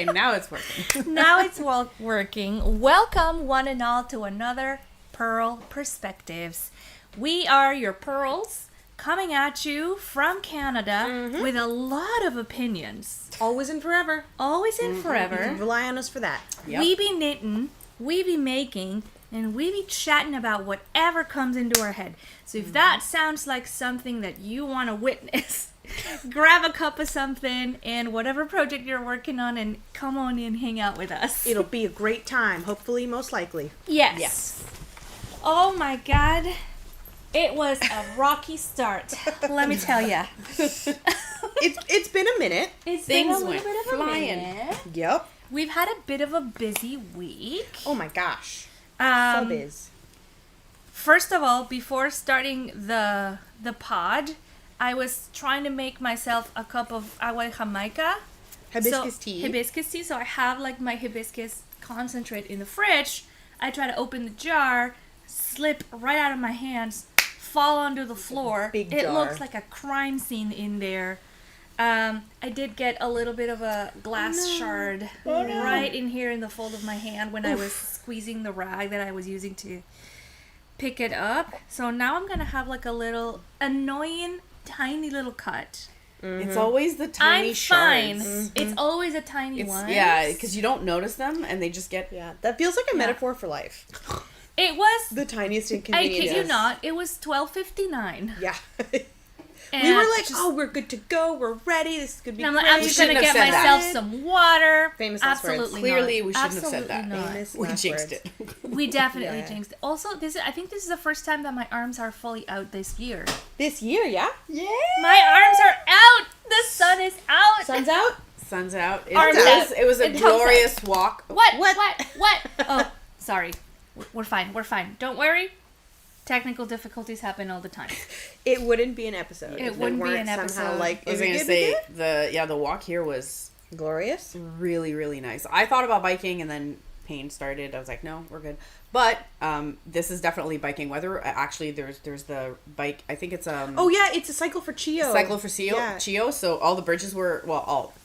working. Now it's working. Now it's working. Welcome, one and all, to another Purl Perspectives. We are your Purls, coming at you from Canada with a lot of opinions. Always and forever. Always and forever. Rely on us for that. Yep. We be knitting, we be making, and we be chatting about whatever comes into our head. So if that sounds like something that you want to witness, grab a cup of something and whatever project you're working on and come on in, hang out with us. It'll be a great time, hopefully, most likely. Yes. Oh my God. It was a rocky start, let me tell ya. It's been a minute. It's Things been a little went bit of flying. a minute. Yep. We've had a bit of a busy week. Oh my gosh. Um, So biz. First of all, before starting the pod, I was trying to make myself a cup of agua de Jamaica. Hibiscus tea. Hibiscus tea. So I have like my hibiscus concentrate in the fridge. I try to open the jar, slip right out of my hands, fall onto the floor. Big It jar. looks like a crime scene in there. I did get a little bit of a glass shard right in here in the fold of my hand when I was squeezing the rag that I was using to pick it up. So now I'm going to have like a little annoying, tiny little cut. It's always the tiny I'm fine. shards. It's always a tiny It's, one. yeah, because you don't notice them and they just get... Yeah, that feels like a metaphor for life. It was, The tiniest I inconvenience. kid you not, it was $12.59. Yeah. And We were like, just- oh, we're good to go. We're ready. This is going to be and I'm like, great. I'm just going to shouldn't get have said myself some water. Famous last words. Absolutely Clearly, not. we shouldn't have said Absolutely that. not. Famous We last jinxed words. it. We definitely Yeah. jinxed it. Also, I think this is the first time that my arms are fully out this year. This year, yeah? Yeah. My arms are out! The sun is out! Sun's out? Sun's out. Arms out. It was a It comes glorious walk. What? Oh, sorry. We're fine. Don't worry. Technical difficulties happen all the time. It wouldn't be an episode. It if we wouldn't be weren't an somehow episode. like, I was is it going to good? say, the walk here was Glorious? really, really nice. I thought about biking and then pain started. I was like, no, we're good. But this is definitely biking weather. Actually, there's the bike. I think it's Oh, yeah, it's a cycle for Chio. cycle for Chio. Yeah. Chio. So all the bridges were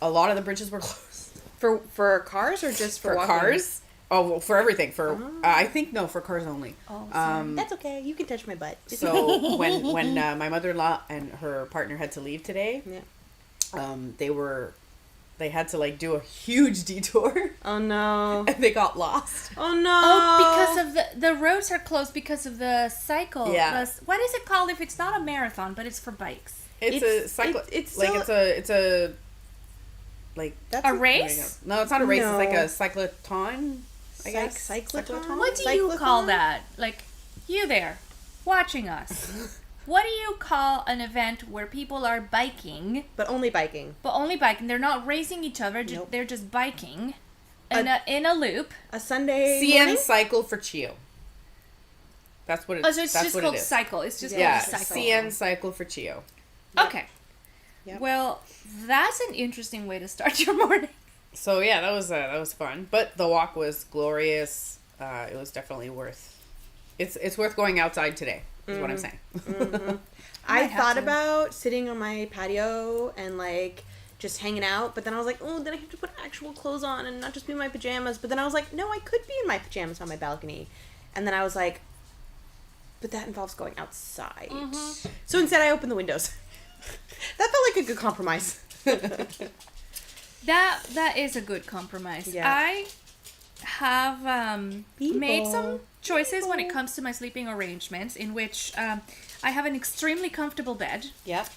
a lot of the bridges were closed For cars or just for for walking? cars. Oh, well, for everything. For I think no, for cars only. Oh, That's okay. You can touch my butt. So when my mother-in-law and her partner had to leave today, Yeah. they had to like do a huge detour Oh, no. and they got lost. Oh, no. Oh, because of the roads are closed because of the cycle. Yeah. What is it called if it's not a marathon, but it's for bikes? It's a cycle. it's like still- it's a like That's A there you race? go. No, it's not a race. No. It's like a cyclothon. I guess. Cyclothon? What do you Cyclothon? call that? Like, you there, watching us. What do you call an event where people are biking, But only biking. but only biking? They're not racing each other. Nope. They're just biking in a loop. A Sunday CN morning? cycle for Chio. That's what it. Oh, so it's that's just what called it is. cycle. It's just Yeah, called cycle. CN cycle for Chio. Okay. Yep. Well, that's an interesting way to start your morning. So yeah, that was fun. But the walk was glorious. It was definitely worth. It's worth going outside today. Is what I'm saying. I Might have thought to. about sitting on my patio and like just hanging out, but then I was like, oh, then I have to put actual clothes on and not just be in my pajamas. But then I was like, no, I could be in my pajamas on my balcony. And then I was like, but that involves going outside. So instead I opened the windows. That felt like a good compromise. That is a good compromise. Yeah. I have made Bilbo. some choices when it comes to my sleeping arrangements, in which I have an extremely comfortable bed, Yep.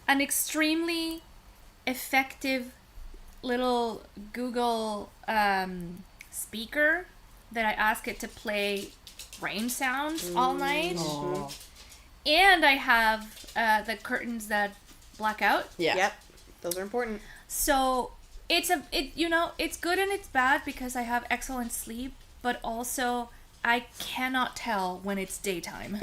an extremely effective little Google speaker that I ask it to play rain sounds all night, Aw. and I have the curtains that black out. Yeah. Yep. Those are important. So it's good and it's bad because I have excellent sleep, but also I cannot tell when it's daytime.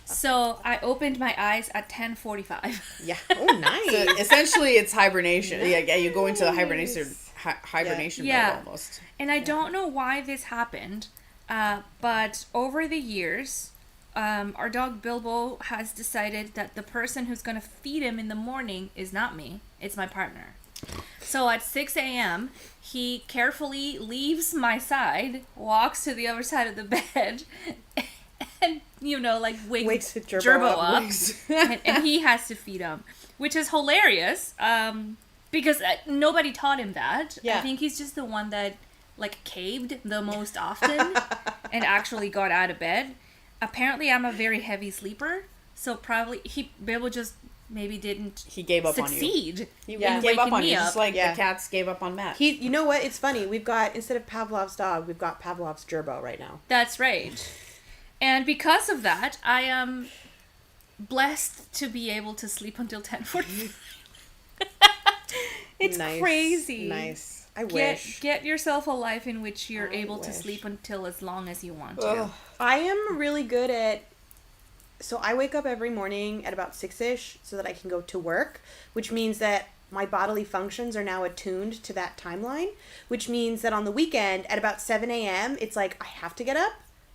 So I opened my eyes at 10:45. Yeah. Oh, nice. So essentially, it's hibernation. Yeah, you go into the hibernation Yeah. mode almost. And I don't know why this happened, but over the years, our dog Bilbo has decided that the person who's going to feed him in the morning is not me, it's my partner. So at 6 a.m., he carefully leaves my side, walks to the other side of the bed, and, wakes Gerbo up. and he has to feed him, which is hilarious, because nobody taught him that. Yeah. I think he's just the one that, caved the most often and actually got out of bed. Apparently, I'm a very heavy sleeper, so probably Bilbo just maybe didn't He gave up succeed on you. He in gave up waking on me you, up. just like the cats gave up on Matt. You know what? It's funny. We've got, instead of Pavlov's dog, we've got Pavlov's gerbil right now. That's right. And because of that, I am blessed to be able to sleep until 10:45. It's crazy. Nice. I wish. Get yourself a life in which you're able to sleep until as long as you want to. Ugh. I am really good at... So I wake up every morning at about 6-ish so that I can go to work, which means that my bodily functions are now attuned to that timeline, which means that on the weekend at about 7 a.m., it's like I have to get up,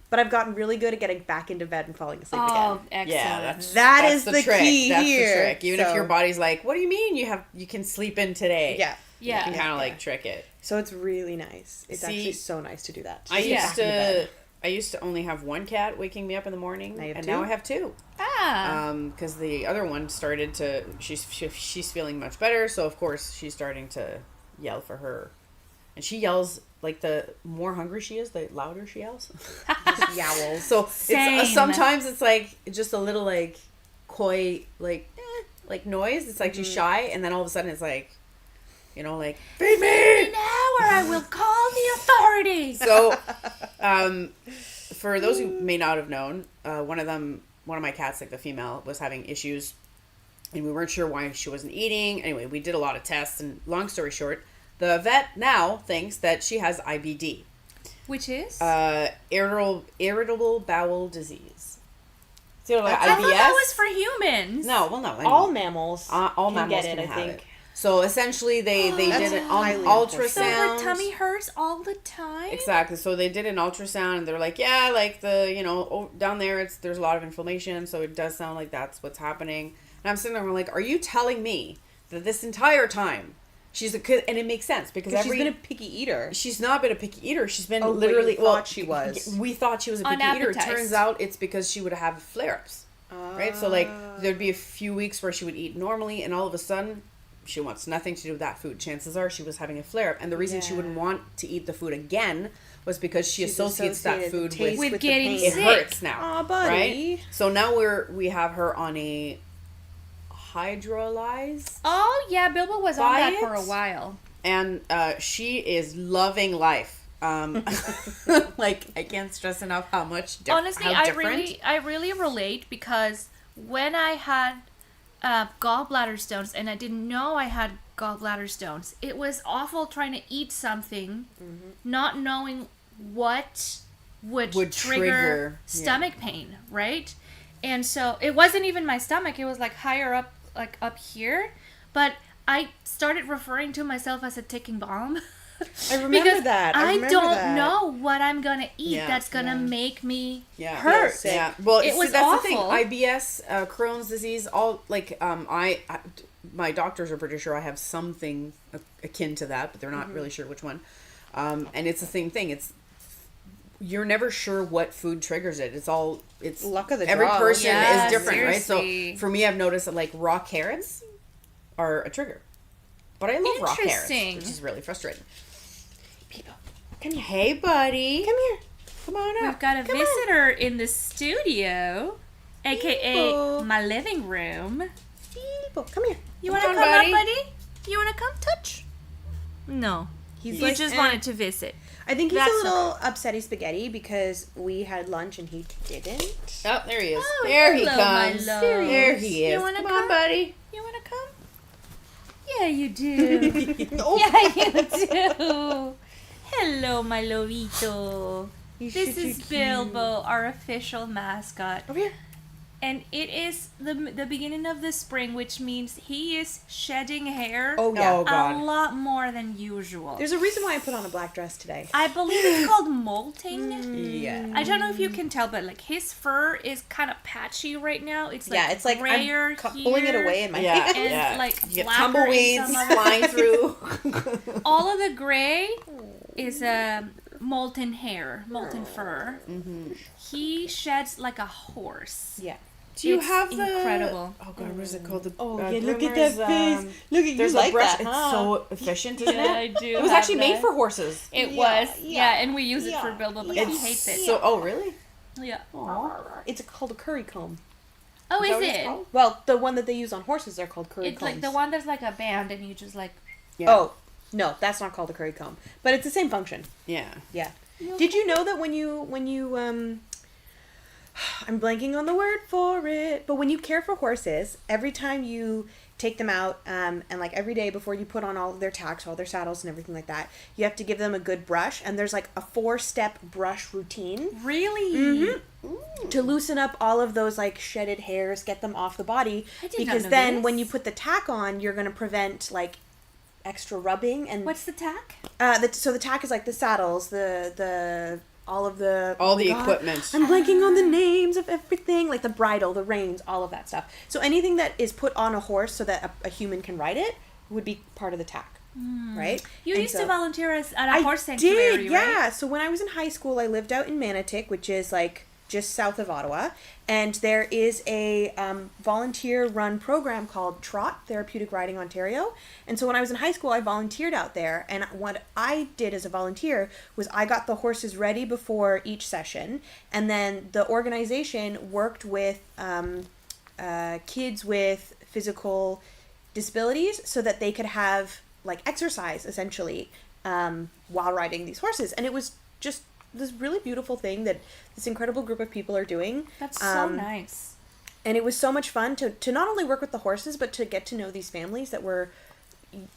but I've gotten really good at getting back into bed and falling asleep again. Oh, excellent. Yeah, that's the trick. key That's here. the trick. Even if your body's like, what do you mean you can sleep in today? Yeah. You can kind of trick it. So it's really nice. It's actually so nice to do that. I used to only have one cat waking me up in the morning, now I have two. Because the other one started to, she's feeling much better, so of course she's starting to yell for her, and she yells like the more hungry she is, the louder she yells. Just yowls. So it's sometimes it's like just a little like coy like noise. It's like she's shy, and then all of a sudden it's like, feed me now or I will call the authorities. So, for those who may not have known, one of my cats, like the female, was having issues, and we weren't sure why she wasn't eating. Anyway, we did a lot of tests, and long story short, the vet now thinks that she has IBD. Which is? Irritable bowel disease. So, I thought that was for humans. No, well, no. I mean, all mammals all mammals get it, can I have think. it. So essentially, they did an ultrasound. So her tummy hurts all the time? Exactly. So they did an ultrasound, and they're like, yeah, like down there, there's a lot of inflammation, so it does sound like that's what's happening. And I'm sitting there, and I'm like, are you telling me that this entire time she's and it makes sense because she's been a picky eater. She's not been a picky eater. She's been literally. Thought she was. We thought she was a picky eater. It turns out it's because she would have flare-ups, right? So there'd be a few weeks where she would eat normally, and all of a sudden, she wants nothing to do with that food. Chances are she was having a flare-up. And the reason she wouldn't want to eat the food again was because she associates that food with getting sick. It hurts now. Aw, buddy. Right? So now we have her on a hydrolyzed Oh, yeah. Bilbo was on that for a while. And she is loving life. I can't stress enough how much Honestly, I really relate because when I had gallbladder stones, and I didn't know I had gallbladder stones. It was awful trying to eat something, not knowing what would trigger stomach pain, right? And so it wasn't even my stomach. It was like higher up, like up here. But I started referring to myself as a ticking bomb. I remember that. I don't know what I'm going to eat that's going to make me hurt. Yeah. Well, that's awful. The thing. IBS, Crohn's disease, all like my doctors are pretty sure I have something akin to that, but they're not really sure which one. And it's the same thing. You're never sure what food triggers it. It's luck of the draw. Every person is different, seriously. right? So for me, I've noticed that like raw carrots are a trigger. But I love raw carrots, which is really frustrating. People, come here. Hey, buddy. Come here. Come on up. We've got a visitor in the studio, a.k.a. my living room. Bilbo, come here. You want to come up, buddy? You want to come touch? No. He just wanted to visit. I think he's a little upsetty spaghetti because we had lunch and he didn't. Oh, there he is. Oh, there he hello, comes. There he is. You wanna come on, buddy. You want to come? Yeah, you do. Yeah, you do. Hello, my lobito. This is Bilbo, our official mascot. Over here. And it is the beginning of the spring, which means he is shedding hair Oh, yeah. a lot more than usual. There's a reason why I put on a black dress today. I believe it's called molting. Yeah. I don't know if you can tell, but like his fur is kind of patchy right now. It's like it's like grayer I'm pulling it away in my hand. and like you get blacker tumbleweeds in some of flying through. all of the gray is molten hair, molten fur. Mm-hmm. He sheds like a horse. Yeah. Do you It's have the incredible? Oh god, what is it called? The look at that face. Look at you there's like a brush. that, huh? It's so efficient, isn't it? I do. It was actually made for horses. It Yeah, was, and we use it for yeah, Bilbo, but yeah. he hates it. So, oh really? Yeah. Aww. It's called a curry comb. Oh, Is that is what it's it? called? Well, the one that they use on horses are called curry It's combs. like the one that's like a band, and you just like. Yeah. Oh, no, that's not called a curry comb. But it's the same function. Yeah. Yeah. Did you know that when you I'm blanking on the word for it, but when you care for horses, every time you take them out, and like every day before you put on all of their tacks, all their saddles and everything like that, you have to give them a good brush, and there's like a 4-step brush routine. Really? Mm-hmm. To loosen up all of those like shedded hairs, get them off the body, I did because not know then this. when you put the tack on, you're going to prevent like extra rubbing and What's the tack? so the tack is like the saddles, the all of the equipment. I'm blanking on the names of everything, like the bridle, the reins, all of that stuff. So anything that is put on a horse so that a human can ride it would be part of the tack, right? You And used so- to volunteer at I a horse sanctuary, did, right? yeah. So when I was in high school, I lived out in Manotick, which is like just south of Ottawa, and there is a volunteer-run program called Trot, Therapeutic Riding Ontario. And so when I was in high school, I volunteered out there, and what I did as a volunteer was I got the horses ready before each session, and then the organization worked with kids with physical disabilities so that they could have like exercise essentially while riding these horses. And it was just this really beautiful thing that this incredible group of people are doing. That's so nice. And it was so much fun to not only work with the horses, but to get to know these families that were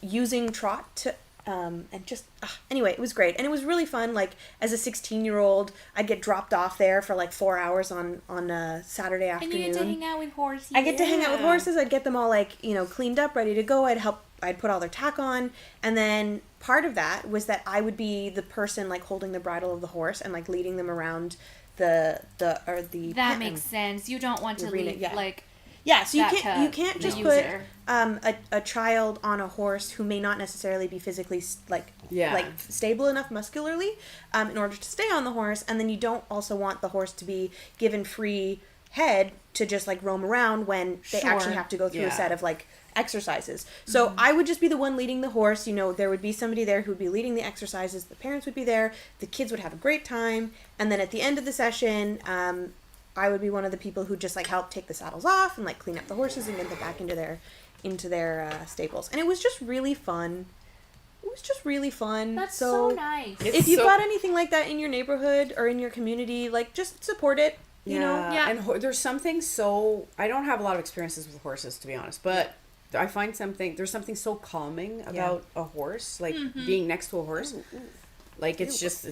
using Trot to and just anyway, it was great. And it was really fun. Like as a 16-year-old, I'd get dropped off there for like 4 hours on a Saturday afternoon. And you get to hang out with horses. I get to hang out with horses. I'd get them all like, cleaned up, ready to go. I'd put all their tack on. And then part of that was that I would be the person like holding the bridle of the horse and like leading them around the That makes sense. You don't want to arena, leave yeah. like yeah, so you that can't to just the put user. a child on a horse who may not necessarily be physically like stable enough muscularly in order to stay on the horse, and then you don't also want the horse to be given free head to just like roam around when they actually have to go through a set of like exercises. So I would just be the one leading the horse. There would be somebody there who would be leading the exercises. The parents would be there. The kids would have a great time. And then at the end of the session, I would be one of the people who just like help take the saddles off and like clean up the horses and get them back into their stables. And it was just really fun. That's so nice. If you've got anything like that in your neighborhood or in your community, like just support it. You know? Yeah. And there's something so I don't have a lot of experiences with horses, to be honest, but I find there's something so calming about a horse, like being next to a horse. Like it's just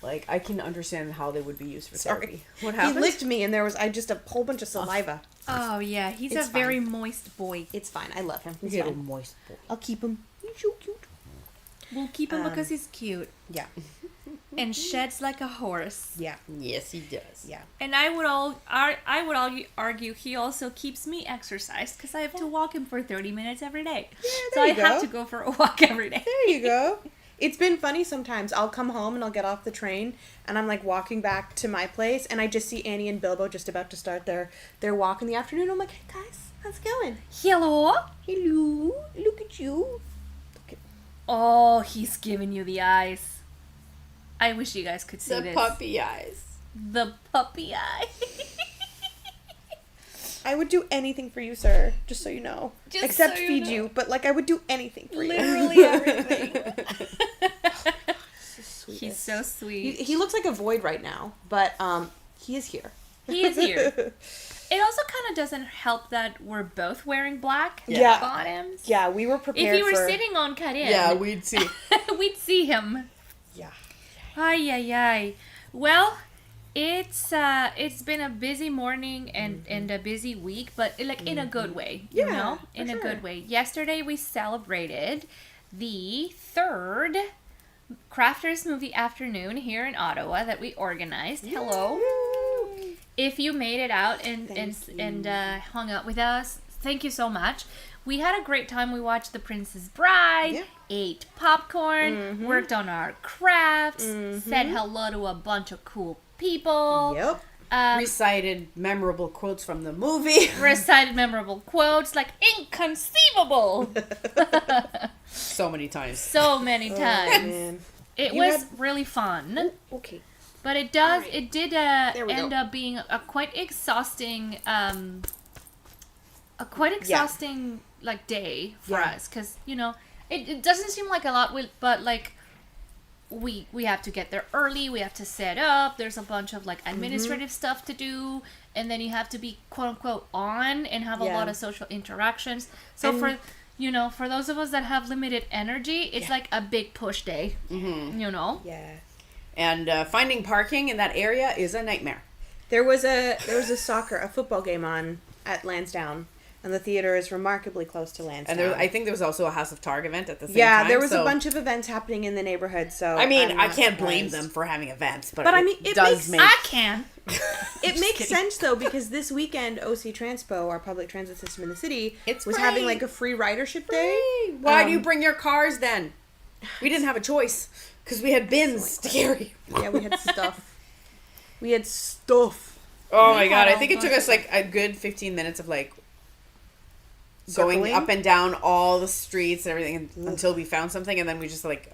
like I can understand how they would be used for therapy. What happened? He licked me and there was just a whole bunch of saliva. Oh yeah, he's It's a very moist boy. It's fine. I love him. He's Little fine. moist boy. I'll keep him. He's so cute. We'll keep him because he's cute Yeah. and sheds like a horse. Yeah. Yes, he does. Yeah. And I would argue he also keeps me exercised because I have to walk him for 30 minutes every day. Yeah, So I have to go for a walk every day. There you go. It's been funny sometimes. I'll come home and I'll get off the train and I'm like walking back to my place and I just see Annie and Bilbo just about to start their walk in the afternoon. I'm like, hey guys, how's it going? Hello? Hello. Look at you. Oh, he's giving you the eyes. I wish you guys could see The this. puppy eyes. The puppy eye. I would do anything for you, sir, just so you know. Just Except so you feed know. you, but like I would do anything for you. Literally everything. He's so sweet. He looks like a void right now, but he is here. He is here. It also kind of doesn't help that we're both wearing black Yeah. bottoms. Yeah, we were prepared If you were sitting on Carine, we'd see. we'd see him. Yeah. Ay, ay, ay. Well, It's been a busy morning and a busy week, but like in a good way, you know, in a good way. Yesterday we celebrated the 3rd Crafters Movie Afternoon here in Ottawa that we organized. Hello. If you made it out and hung out with us, thank you so much. We had a great time. We watched The Princess Bride, ate popcorn, worked on our crafts, said hello to a bunch of cool people. Yep. Recited memorable quotes from the movie. Recited memorable quotes like inconceivable. So many times. So many times. Man. It was really fun. Okay. But it did end up being a quite exhausting like day for us, because you know it doesn't seem like a lot, but like we have to get there early, we have to set up, there's a bunch of like administrative stuff to do, and then you have to be quote unquote on and have a lot of social interactions. So for those of us that have limited energy, it's like a big push day. You know. Yeah. And finding parking in that area is a nightmare. There was a football game on at Lansdowne, and the theater is remarkably close to Lansdowne. And I think there was also a House of Targ event at the same time. Yeah, there was a bunch of events happening in the neighborhood. So I mean, I can't blame them for having events, but I mean, I can. It makes sense though, because this weekend OC Transpo, our public transit system in the city, was having like a free ridership day. Why do you bring your cars then? We didn't have a choice. Because we had bins to carry. Yeah, we had stuff. We had stuff. Oh my god, I think it took us like a good 15 minutes of like going up and down all the streets and everything until we found something, and then we just like,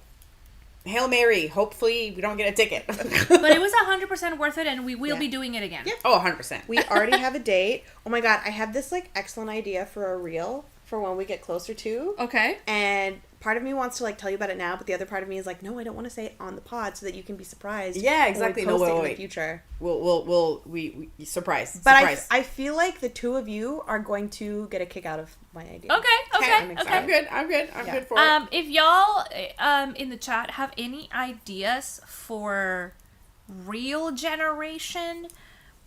Hail Mary, hopefully we don't get a ticket. But it was 100% worth it, and we will be doing it again. Yeah. Oh, 100%. We already have a date. Oh my god, I have this like excellent idea for a reel for when we get closer to. Okay. And part of me wants to like tell you about it now, but the other part of me is like, no, I don't want to say it on the pod so that you can be surprised. Yeah, exactly. When we post it in the future. We surprise. But surprise. I feel like the two of you are going to get a kick out of my idea. Okay. I'm good. I'm good for it. If y'all in the chat have any ideas for real generation,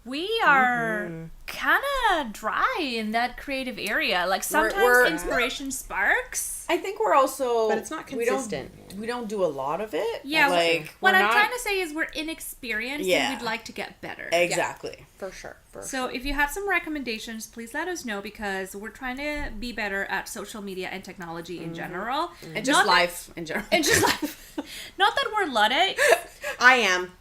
we are kind of dry in that creative area. Like sometimes inspiration sparks. I think we're also, but it's not consistent. We don't do a lot of it. Yeah, like what I'm trying to say is we're inexperienced and we'd like to get better. Exactly. Yeah, for sure. So if you have some recommendations, please let us know, because we're trying to be better at social media and technology in general. And just life in general. And just life. Not that we're Luddites. I am.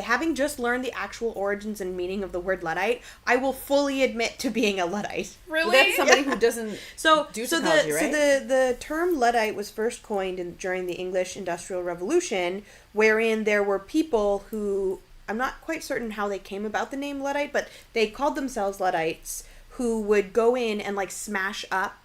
Having just learned the actual origins and meaning of the word Luddite, I will fully admit to being a Luddite. Really? Well, that's somebody who doesn't do technology, right? So the term Luddite was first coined during the English Industrial Revolution, wherein there were people who, I'm not quite certain how they came about the name Luddite, but they called themselves Luddites, who would go in and like smash up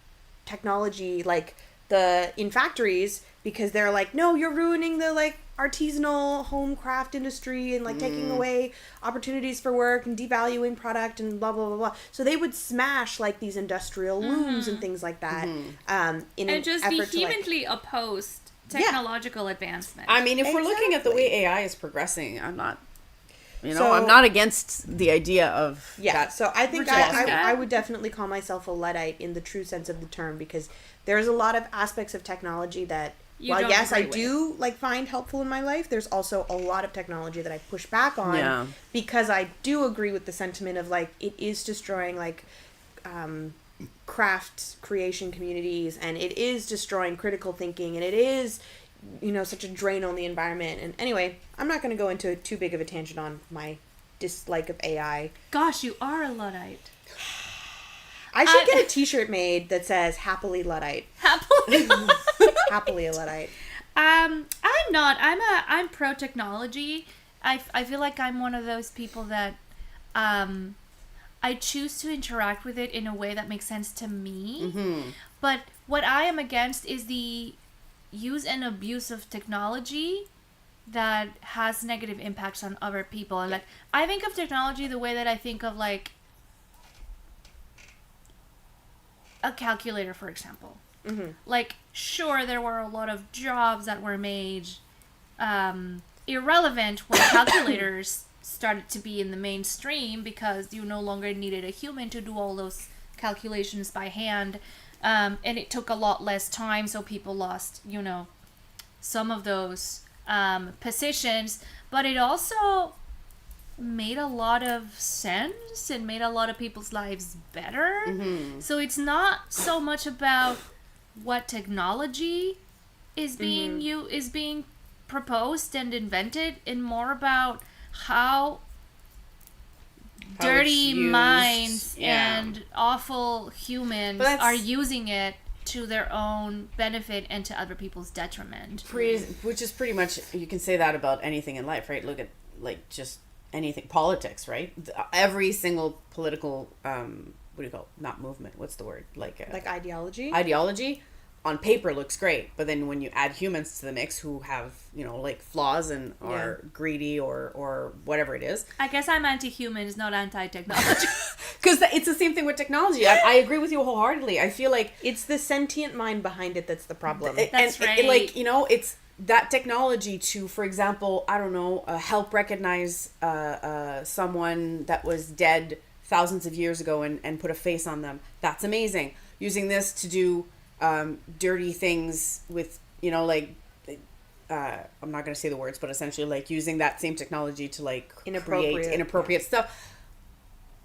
technology like in factories, because they're like, no, you're ruining the like artisanal home craft industry and like taking away opportunities for work and devaluing product and blah blah blah blah. So they would smash like these industrial looms and things like that and just vehemently oppose technological advancement. I mean, if we're looking at the way AI is progressing, I'm not, I'm not against the idea of that. So I think I would definitely call myself a Luddite in the true sense of the term, because there's a lot of aspects of technology that, while yes, I do like find helpful in my life, there's also a lot of technology that I push back on because I do agree with the sentiment of like it is destroying like craft creation communities, and it is destroying critical thinking, and it is such a drain on the environment. And anyway, I'm not going to go into too big of a tangent on my dislike of AI. Gosh, you are a Luddite. I should get a t-shirt made that says happily Luddite. Happily Happily a Luddite. I'm not. I'm pro technology. I feel like I'm one of those people that I choose to interact with it in a way that makes sense to me. But what I am against is the use and abuse of technology that has negative impacts on other people. And like, I think of technology the way that I think of like a calculator, for example. Like, sure, there were a lot of jobs that were made irrelevant when calculators started to be in the mainstream, because you no longer needed a human to do all those calculations by hand, and it took a lot less time, so people lost, some of those positions. But it also made a lot of sense and made a lot of people's lives better. Mm-hmm. So it's not so much about what technology is being is being proposed and invented, and more about how dirty minds and awful humans are using it to their own benefit and to other people's detriment. Which is pretty much, you can say that about anything in life, right? Look at, like, just anything, politics, right? Every single political, what do you call it? Not movement, what's the word? Like ideology? Ideology on paper looks great, but then when you add humans to the mix who have, like, flaws and are greedy or whatever it is. I guess I'm anti-humans, not anti-technology. Because it's the same thing with technology. I agree with you wholeheartedly. I feel like it's the sentient mind behind it that's the problem. That's right. It's that technology to, for example, I don't know, help recognize someone that was dead thousands of years ago and put a face on them. That's amazing. Using this to do dirty things with, I'm not going to say the words, but essentially, like, using that same technology to, like, create inappropriate stuff.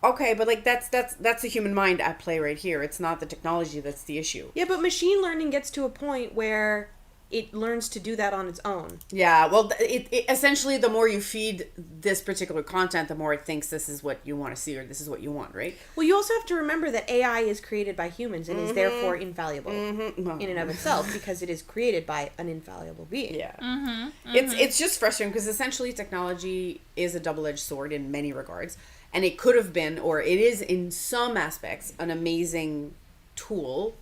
Okay, but, like, that's the human mind at play right here. It's not the technology that's the issue. Yeah, but machine learning gets to a point where it learns to do that on its own. Yeah, well, it essentially, the more you feed this particular content, the more it thinks this is what you want to see or this is what you want, right? Well, you also have to remember that AI is created by humans and is therefore infallible in and of itself, because it is created by an infallible being. Yeah. It's just frustrating because essentially technology is a double-edged sword in many regards, and it could have been, or it is in some aspects, an amazing tool,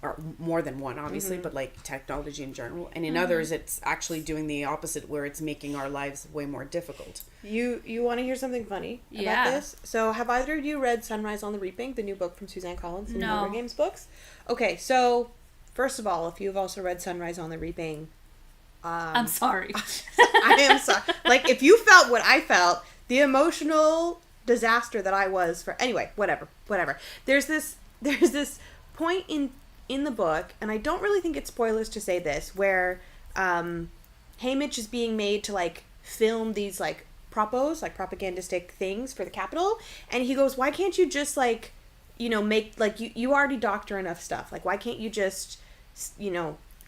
or more than one, obviously, but, like, technology in general. And in others, it's actually doing the opposite, where it's making our lives way more difficult. You want to hear something funny about this? So have either of you read Sunrise on the Reaping, the new book from Suzanne Collins, the Hunger Games books? Okay, so first of all, if you've also read Sunrise on the Reaping, I'm sorry. I am sorry. Like, if you felt what I felt, the emotional disaster that I was for... Anyway, whatever. There's this point in the book, and I don't really think it's spoilers to say this, where Haymitch is being made to, like, film these, like, propagandistic things for the Capitol, and he goes, why can't you just, like, make, like, you already doctor enough stuff, like, why can't you just,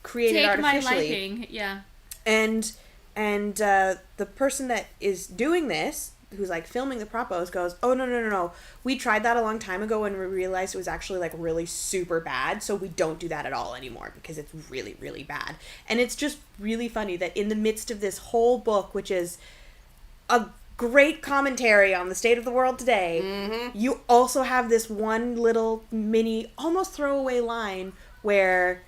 create it artificially? Take my liking, yeah. And the person that is doing this, who's, like, filming the propos, goes, oh, no. We tried that a long time ago and we realized it was actually, like, really super bad, so we don't do that at all anymore because it's really, really bad. And it's just really funny that in the midst of this whole book, which is a great commentary on the state of the world today, you also have this one little mini, almost throwaway line where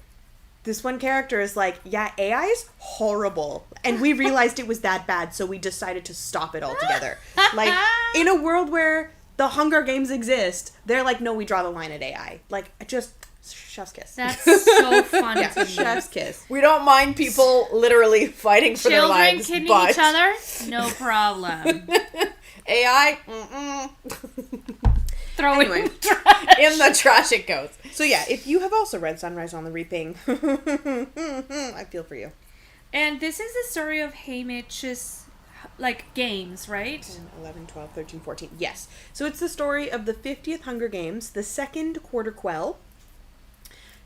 this one character is like, yeah, AI is horrible. And we realized it was that bad, so we decided to stop it altogether. Like, in a world where the Hunger Games exist, they're like, no, we draw the line at AI. Like, just, chef's kiss. That's so funny to me. Chef's kiss. We don't mind people literally fighting for their lives, Children but... killing each other? No problem. AI? Throw anyway, it in the trash. In the trash it goes. So yeah, if you have also read Sunrise on the Reaping, I feel for you. And this is the story of Haymitch's, like, games, right? 10, 11, 12, 13, 14. Yes. So it's the story of the 50th Hunger Games, the second Quarter Quell.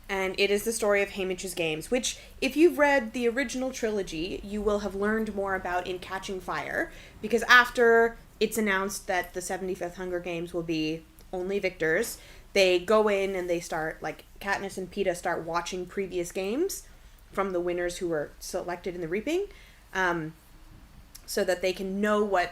And it is the story of Haymitch's games, which, if you've read the original trilogy, you will have learned more about in Catching Fire. Because after it's announced that the 75th Hunger Games will be only victors, they go in and they start, like, Katniss and Peeta start watching previous games from the winners who were selected in the Reaping, so that they can know what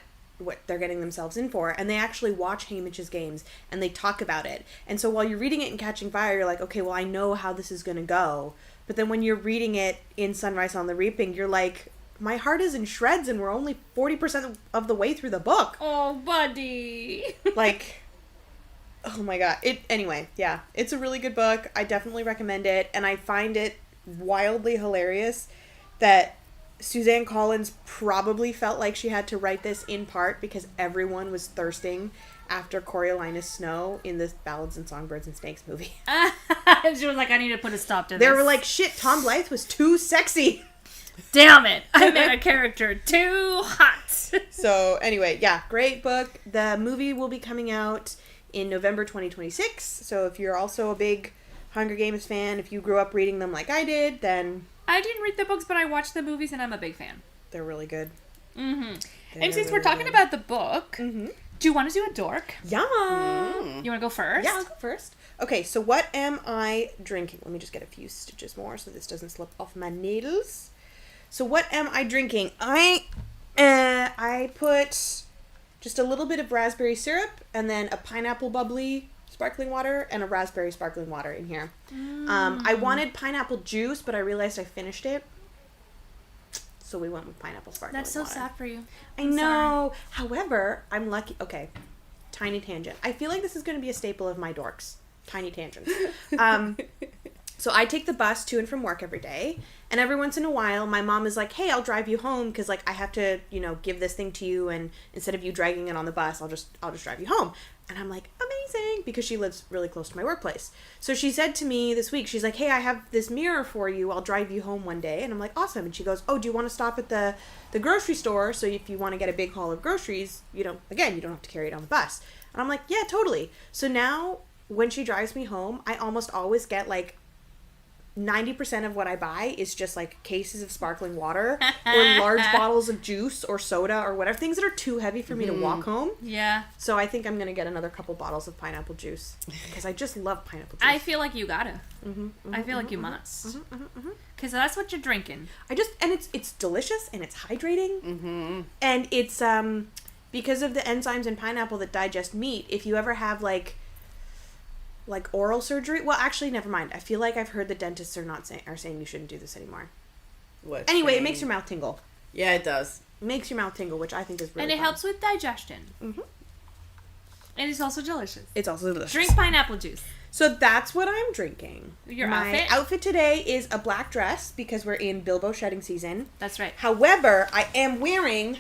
they're getting themselves in for. And they actually watch Haymitch's games and they talk about it. And so while you're reading it in Catching Fire, you're like, okay, well, I know how this is going to go. But then when you're reading it in Sunrise on the Reaping, you're like, my heart is in shreds and we're only 40% of the way through the book. Oh, buddy. Like... Oh my god. Anyway, yeah. It's a really good book. I definitely recommend it. And I find it wildly hilarious that Suzanne Collins probably felt like she had to write this in part because everyone was thirsting after Coriolanus Snow in the Ballads and Songbirds and Snakes movie. She was like, I need to put a stop to this. They were like, shit, Tom Blythe was too sexy. Damn it. I made a character too hot. So anyway, yeah, great book. The movie will be coming out in November 2026. So if you're also a big Hunger Games fan, if you grew up reading them like I did, then... I didn't read the books, but I watched the movies, and I'm a big fan. They're really good. Mm-hmm. And since we're talking about the book, do you want to do a dork? Yeah. You want to go first? Yeah, I'll go first. Okay, so what am I drinking? Let me just get a few stitches more so this doesn't slip off my needles. So what am I drinking? I put just a little bit of raspberry syrup and then a pineapple bubbly sparkling water and a raspberry sparkling water in here. I wanted pineapple juice, but I realized I finished it. So we went with pineapple sparkling water. That's so sad for you. I know. However, I'm lucky. Okay, tiny tangent. I feel like this is going to be a staple of my dorks. Tiny tangents. So I take the bus to and from work every day. And every once in a while, my mom is like, hey, I'll drive you home because, like, I have to, give this thing to you. And instead of you dragging it on the bus, I'll just drive you home. And I'm like, amazing, because she lives really close to my workplace. So she said to me this week, she's like, hey, I have this mirror for you. I'll drive you home one day. And I'm like, awesome. And she goes, oh, do you want to stop at the grocery store? So if you want to get a big haul of groceries, you don't have to carry it on the bus. And I'm like, yeah, totally. So now when she drives me home, I almost always get, like, 90% of what I buy is just like cases of sparkling water or large bottles of juice or soda or whatever, things that are too heavy for me to walk home. Yeah. So I think I'm going to get another couple bottles of pineapple juice because I just love pineapple juice. I feel like you gotta. I feel like you must. Because that's what you're drinking. And it's delicious and it's hydrating. And it's, because of the enzymes in pineapple that digest meat, if you ever have like oral surgery. Well, actually, never mind. I feel like I've heard the dentists are saying you shouldn't do this anymore. What? Anyway, it makes your mouth tingle. Yeah, it does. It makes your mouth tingle, which I think is really And it fun. helps with digestion. And it's also delicious. It's also delicious. Drink pineapple juice. So that's what I'm drinking. My outfit today is a black dress because we're in Bilbo shedding season. That's right. However, I am wearing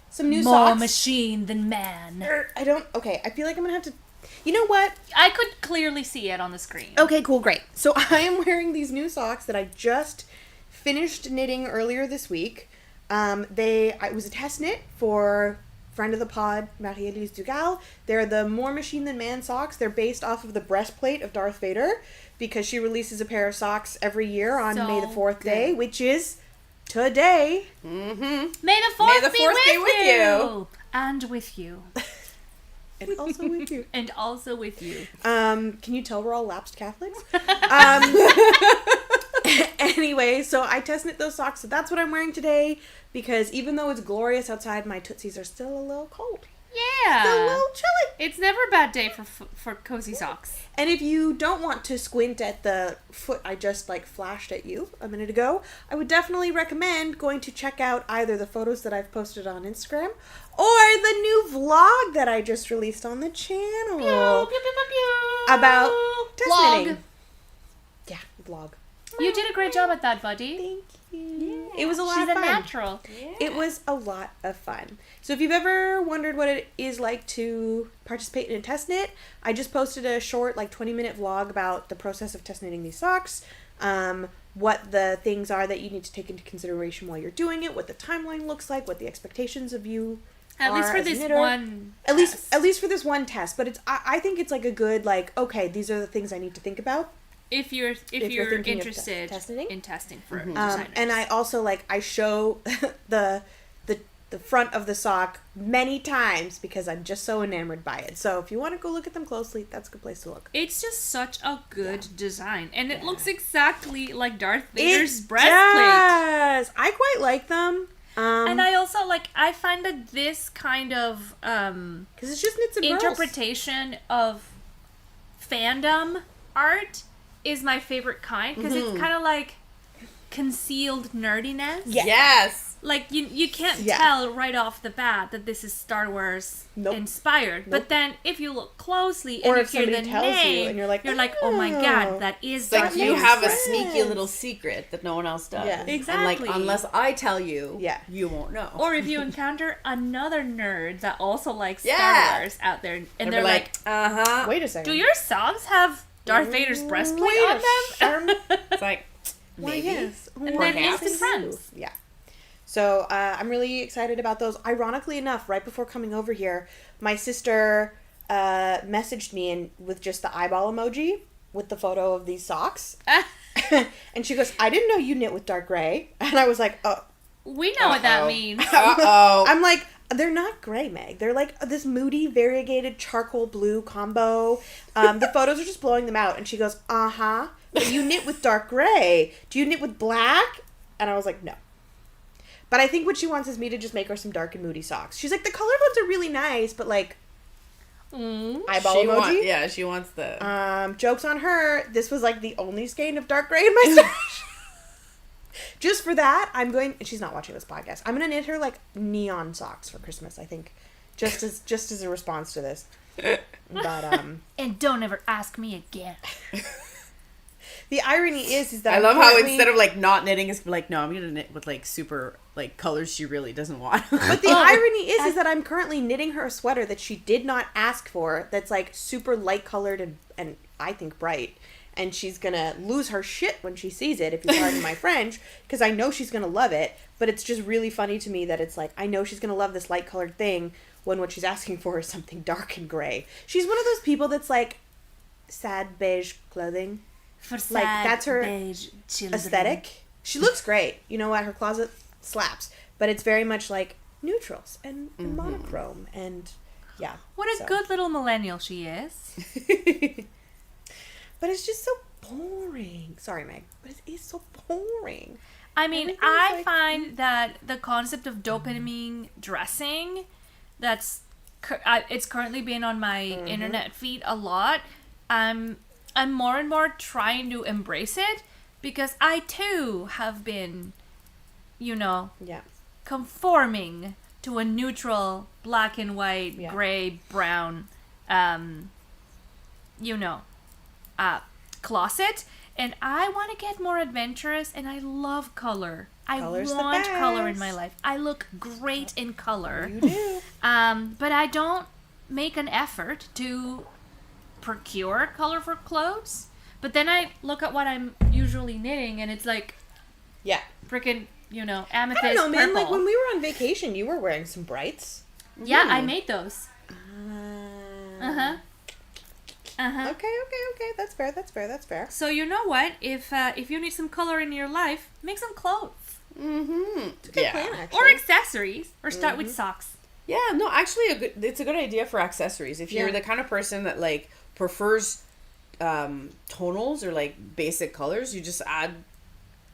some new More socks. machine than man. Okay, I feel like I'm going to have to... You know what? I could clearly see it on the screen. Okay, cool, great. So I am wearing these new socks that I just finished knitting earlier this week. It was a test knit for friend of the pod, Marie-Elise Dugal. They're the More Machine Than Man socks. They're based off of the breastplate of Darth Vader because she releases a pair of socks every year on May the 4th day, which is today. May the 4th be with you. And with you. And also with you. And also with you. Can you tell we're all lapsed Catholics? Anyway, so I test knit those socks, so that's what I'm wearing today, because even though it's glorious outside, my tootsies are still a little cold. Yeah. Still a little chilly. It's never a bad day for cozy socks. And if you don't want to squint at the foot I just flashed at you a minute ago, I would definitely recommend going to check out either the photos that I've posted on Instagram or the new vlog that I just released on the channel. Pew, pew, pew, pew, pew. About test knitting. Yeah, vlog. You did a great job at that, buddy. Thank you. Yeah. It was a lot of fun. She's a natural. Yeah. It was a lot of fun. So if you've ever wondered what it is like to participate in a test knit, I just posted a short 20-minute vlog about the process of test knitting these socks, what the things are that you need to take into consideration while you're doing it, what the timeline looks like, what the expectations of you At least for this one test. At least for this one test, but I think it's a good okay, these are the things I need to think about. If you're interested in testing for designers. And I also I show the front of the sock many times because I'm just so enamored by it. So if you want to go look at them closely, that's a good place to look. It's just such a good design, and it looks exactly like Darth Vader's It breastplate. does. I quite like them. And I also I find that this kind of because it's just knits and interpretation of fandom art is my favorite kind because it's kind of concealed nerdiness. Yes. like you can't tell right off the bat that this is Star Wars inspired. But then if you look closely and you hear the name, and you're like, oh my god, that is Darth Vader. You have a sneaky little secret that no one else does. Yeah. Exactly. And like, unless I tell you, you won't know. Or if you encounter another nerd that also likes Star Wars out there, and they're like, wait a second. Do your socks have Darth Vader's breastplate on them? It's like, maybe. Yes. And then instant friends. Yeah. So I'm really excited about those. Ironically enough, right before coming over here, my sister messaged me with just the eyeball emoji with the photo of these socks. And she goes, I didn't know you knit with dark gray. And I was like, oh. We know what that means. I'm like, they're not gray, Meg. They're like this moody, variegated charcoal blue combo. The photos are just blowing them out. And she goes, but you knit with dark gray. Do you knit with black? And I was like, no. But I think what she wants is me to just make her some dark and moody socks. She's like, the colored ones are really nice, but like, eyeball emoji? She wants the... Joke's on her. This was like the only skein of dark gray in my stash. Just for that, I'm going... She's not watching this podcast. I'm going to knit her like neon socks for Christmas, I think. Just as a response to this. But, And don't ever ask me again. The irony is that I love how instead of like not knitting, it's like, no, I'm gonna knit with like super like colors she really doesn't want. But the irony is that I'm currently knitting her a sweater that she did not ask for. That's like super light colored and I think bright. And she's gonna lose her shit when she sees it, if you pardon my French, because I know she's gonna love it. But it's just really funny to me that it's like, I know she's gonna love this light colored thing when what she's asking for is something dark and gray. She's one of those people that's like sad beige clothing. For like that's her aesthetic. She looks great. You know what? Her closet slaps, but it's very much like neutrals and monochrome and What a good little millennial she is. But it's just so boring. Sorry, Meg, but it is so boring. I mean, I find that the concept of dopamine dressing, it's currently been on my internet feed a lot. I'm more and more trying to embrace it because I too have been, conforming to a neutral black and white, gray, brown, closet. And I want to get more adventurous and I love color. Color's I want the color in best. my life. I look great in color. You do. But I don't make an effort to procure colorful clothes, but then I look at what I'm usually knitting and it's like freaking amethyst I don't know, man. purple. Like when we were on vacation, you were wearing some brights. I made those. Okay. That's fair. So you know what? If you need some color in your life, make some clothes. It's a good plan, actually. Or accessories, or start with socks. Yeah, no, actually, it's a good idea for accessories. If you're the kind of person that like prefers tonals or like basic colors, you just add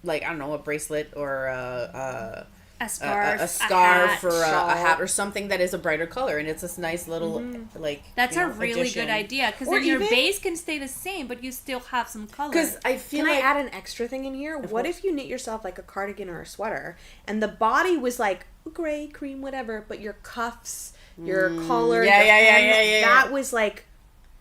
like, I don't know, a bracelet or a scarf, or a hat or something that is a brighter color, and it's this nice little like. That's a really good idea because then your base can stay the same, but you still have some color. Because I feel I add an extra thing in here? What if you knit yourself like a cardigan or a sweater, and the body was like gray, cream, whatever, but your cuffs, your collar, that was like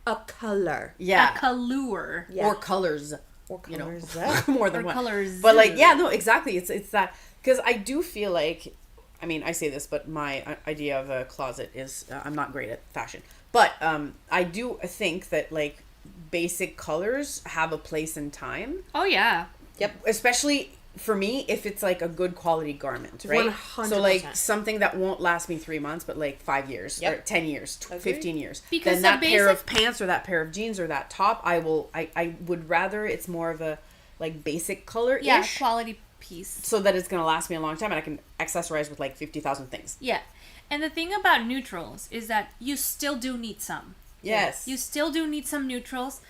a color. Yeah. A color. Yeah. Or colors. Or colors. More than or one. Colors. But like, yeah, no, exactly. It's that. Because I do feel like, I mean, I say this, but my idea of a closet is, I'm not great at fashion. But I do think that like basic colors have a place in time. Oh, yeah. Yep. Especially for me, if it's like a good quality garment, right? 100%. So like something that won't last me 3 months, but like 5 years or 10 years, 15 years. Because then that pair of pants or that pair of jeans or that top, I would rather it's more of a like basic color-ish. Yeah, quality piece. So that it's going to last me a long time and I can accessorize with like 50,000 things. Yeah. And the thing about neutrals is that you still do need some. Yes. You still do need some neutrals,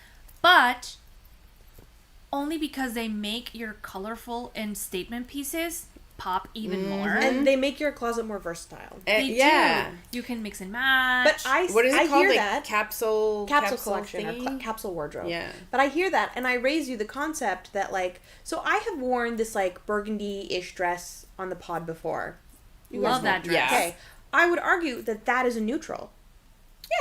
but only because they make your colorful and statement pieces pop even more. And they make your closet more versatile. They do. You can mix and match. But what is it called? Hear like that capsule collection thingy? or capsule wardrobe. Yeah. But I hear that, and I raise you the concept that like, so I have worn this like burgundy-ish dress on the pod before. Love that dress. Yeah. Okay, I would argue that is a neutral.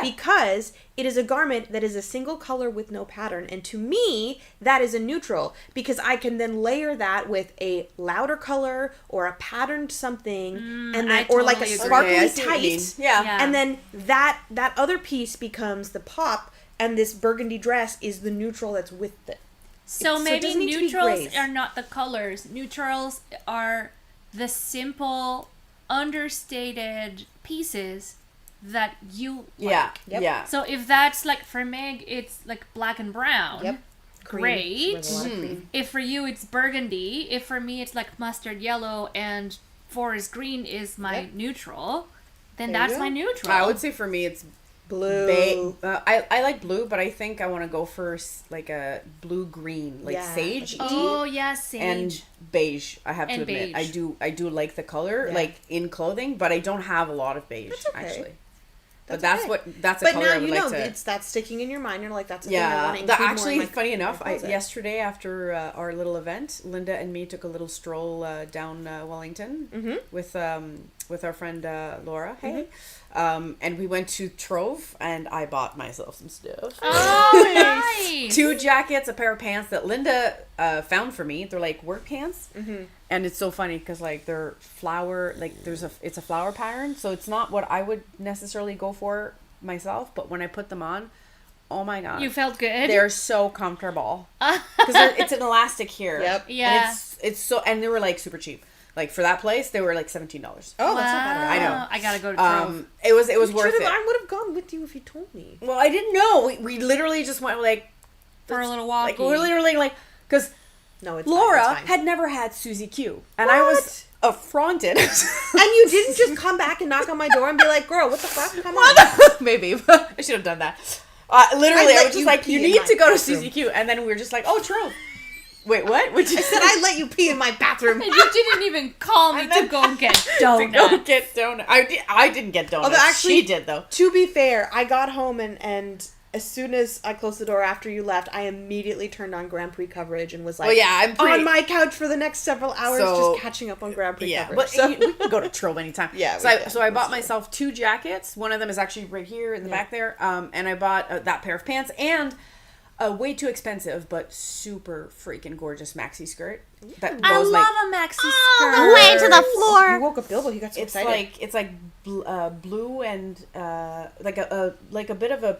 Yeah. Because it is a garment that is a single color with no pattern. And to me, that is a neutral. Because I can then layer that with a louder color or a patterned something. And then, or like a sparkly tight. Yeah. And then that other piece becomes the pop. And this burgundy dress is the neutral that's with it. So maybe neutrals are not the colors. Neutrals are the simple, understated pieces that you like. Yeah. So if that's like for Meg, it's like black and brown. Yep. Great. If for you it's burgundy, if for me it's like mustard yellow and forest green is my neutral, then that's my neutral. I would say for me it's blue. I like blue, but I think I want to go for like a blue-green, like sage. Oh yeah, sage. And beige. I have to admit, beige. I do like the color, like in clothing, but I don't have a lot of beige actually. But that's a color I would like to. But now that's sticking in your mind. You're like, that's a thing I want to include actually, more in funny enough, yesterday after our little event, Linda and me took a little stroll down Wellington with our friend Laura. Hey, and we went to Trove, and I bought myself some stuff. Oh, nice! 2 jackets, a pair of pants that Linda found for me. They're like work pants. And it's so funny because like they're flower, like it's a flower pattern, so it's not what I would necessarily go for myself. But when I put them on, oh my god, you felt good. They're so comfortable because it's an elastic here. Yep. Yeah. And it's so, and they were like super cheap. Like for that place, they were like $17. Oh, that's not bad. I know. I gotta go to Trove. It was worth it. I would have gone with you if you told me. Well, I didn't know. We literally just went like for a little walk. Like we're literally like because. No, it's Laura fine. had never had Susie Q, and I was affronted. And you didn't just come back and knock on my door and be like, "Girl, what the fuck? Come on." Maybe I should have done that. Literally, I was just like, "You need to go to Susie Q," and then we were just like, "Oh, true." Wait, what? I said I let you pee in my bathroom. And you didn't even call me to go get donuts. To go get donuts. I didn't get donuts. Although actually, she did though. To be fair, I got home and as soon as I closed the door after you left, I immediately turned on Grand Prix coverage and was like, on my couch for the next several hours just catching up on Grand Prix coverage. But we can go to Trove anytime. Yeah. So I bought myself 2 jackets. One of them is actually right here in the back there. And I bought that pair of pants and a way too expensive but super freaking gorgeous maxi skirt. I love a maxi skirt. Oh, way to the floor. You woke up Bilbo. He got so excited. It's like blue and like a bit of a.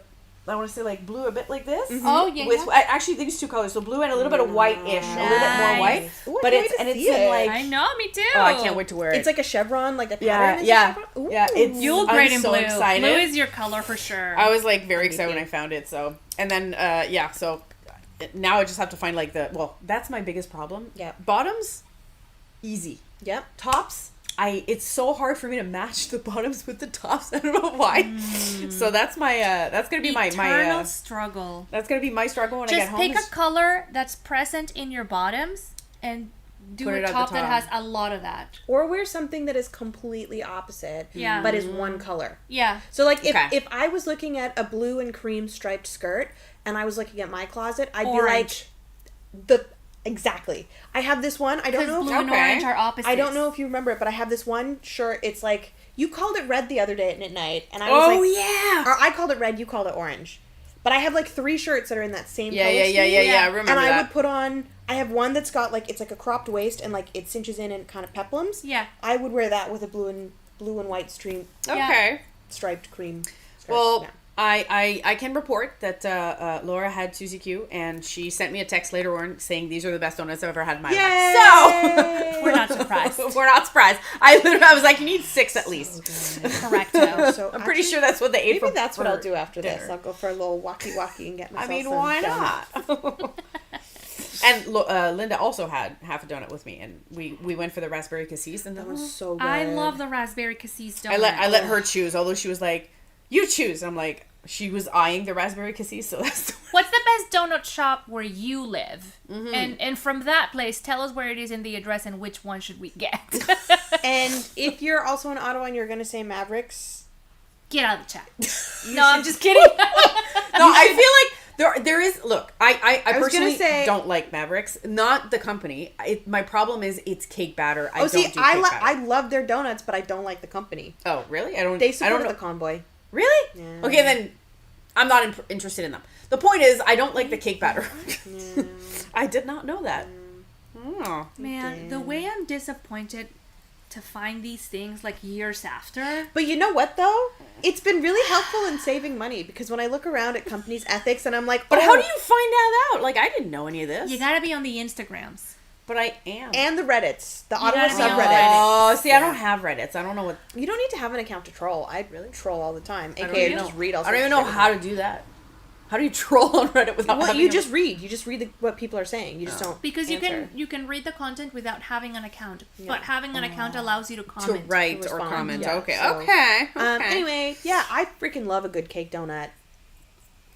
I want to say like blue, a bit like this. Oh yeah. With actually these 2 colors, so blue and a little bit of white-ish, a little bit more white. Ooh, but it's in like. I know, me too. Oh, I can't wait to wear it. It's like a chevron, like a pattern. Yeah. It's you look great in so blue. excited. Blue is your color for sure. I was like very excited when I found it. So and then so now I just have to find like that's my biggest problem. Yeah. Bottoms, easy. Yep. Tops. It's so hard for me to match the bottoms with the tops. I don't know why. So that's my that's gonna be my struggle. That's gonna be my struggle when I get home. Just pick a color that's present in your bottoms and do a top that has a lot of that. Or wear something that is completely opposite, but is one color. Yeah. So like if I was looking at a blue and cream striped skirt and I was looking at my closet, I'd be like Exactly. I have this one. I don't know if blue and orange are opposites. I don't know if you remember it, but I have this one shirt. It's like you called it red the other day at midnight, and I was or I called it red. You called it orange. But I have like 3 shirts that are in that same color scheme. Yeah. I remember and that. I would put on. I have one that's got like it's like a cropped waist and like it cinches in and kind of peplums. Yeah. I would wear that with a blue and white striped cream. Well. Yeah. I can report that Laura had Susie Q, and she sent me a text later on saying these are the best donuts I've ever had in my life. So we're not surprised. We're not surprised. I was like, you need 6 at least. Correcto. So I'm pretty sure that's what they ate. Maybe that's what I'll do after dinner. this. I'll go for a little walkie and get myself. I mean, why not? And Linda also had half a donut with me, and we went for the raspberry cassis, and that was so good. I love the raspberry cassis donut. I let her choose, although she was like, "You choose." And I'm like. She was eyeing the raspberry cassis, so that's What's the best donut shop where you live. And from that place, tell us where it is in the address and which one should we get. And if you're also in Ottawa and you're going to say Mavericks, get out of the chat. No, I'm just kidding. No, I feel like there is. Look, I personally don't like Mavericks, not the company. My problem is it's cake batter. I love their donuts, but I don't like the company. Oh, really? They support the convoy. Really? Yeah. Okay, then I'm not interested in them. The point is, I don't like the cake batter. Yeah. I did not know that. Oh. Man, the way I'm disappointed to find these things like years after. But you know what though? It's been really helpful in saving money because when I look around at companies' ethics and I'm like, but how do you find that out? Like, I didn't know any of this. You gotta be on the Instagrams. But I am. And the Reddits. The Ottawa gotta be on subreddit. Oh, see, I don't have Reddits. I don't know what... You don't need to have an account to troll. I really troll all the time. I AKA just read all I don't even know how to do that. How do you troll on Reddit without having... You just read. You just read what people are saying. You just don't Because answer. you can read the content without having an account. Yeah. But having an account allows you to comment. To write or comment. Yeah. Okay. So, Okay. Anyway, yeah, I freaking love a good cake donut.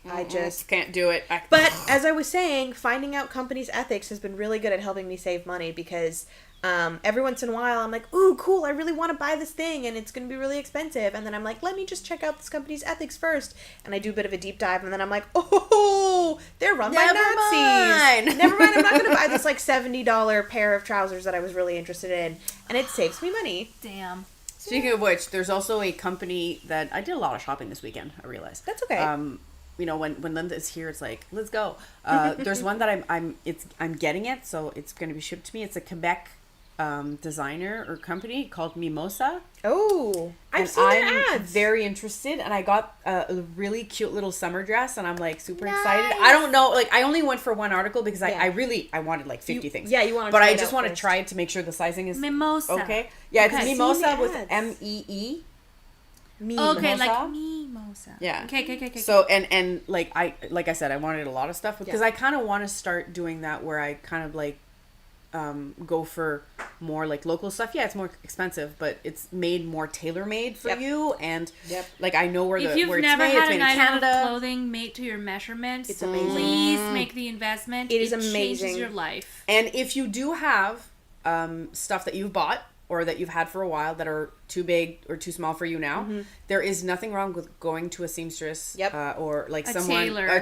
I just can't do it. But as I was saying, finding out companies' ethics has been really good at helping me save money because every once in a while I'm like, ooh, cool, I really want to buy this thing and it's going to be really expensive. And then I'm like, let me just check out this company's ethics first. And I do a bit of a deep dive and then I'm like, oh, they're run by Nazis. Never mind, I'm not going to buy this like $70 pair of trousers that I was really interested in. And it saves me money. Damn. Speaking of which, there's also a company that I did a lot of shopping this weekend, I realized. That's okay. You know, when Linda is here, it's like, let's go. There's one that I'm getting it, so it's going to be shipped to me. It's a Quebec designer or company called Mimosa. Oh, I've seen their ads. Very interested, and I got a really cute little summer dress, and I'm like super excited. I don't know, like I only went for one article because I wanted like 50 things. Yeah, you want to. But I just want to try it to make sure the sizing is Mimosa. Okay. Yeah, it's Mimosa with Mimosa. Okay, like Mimosa. Yeah. Okay. So and like I said, I wanted a lot of stuff because I kind of want to start doing that where I kind of like go for more like local stuff. Yeah, it's more expensive, but it's made more tailor-made for you, and like I know where if you've never had an item of clothing made to your measurements, it's amazing. Please make the investment. It is amazing. Changes your life. And if you do have stuff that you've bought or that you've had for a while that are too big or too small for you now, there is nothing wrong with going to a seamstress or like a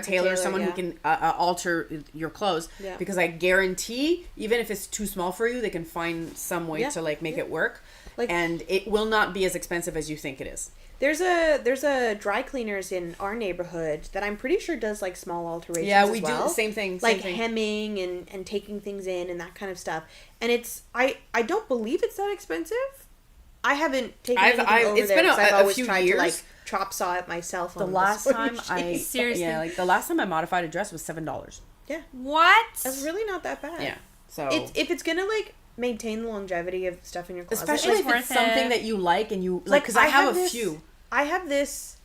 tailor, someone who can alter your clothes, because I guarantee even if it's too small for you, they can find some way to like make it work, and it will not be as expensive as you think it is. There's a dry cleaners in our neighborhood that I'm pretty sure does like small alterations. Yeah, we as well. do the same thing. Hemming and taking things in and that kind of stuff. And it's I don't believe it's that expensive. I haven't taken anything over it's there been I've always few tried years. to like chop saw it myself. The last time seriously, the last time I modified a dress was $7. Yeah. What? That's really not that bad. Yeah. So if it's gonna like maintain the longevity of stuff in your closet, especially if it's something that you like and you like, because I have a few. I have this,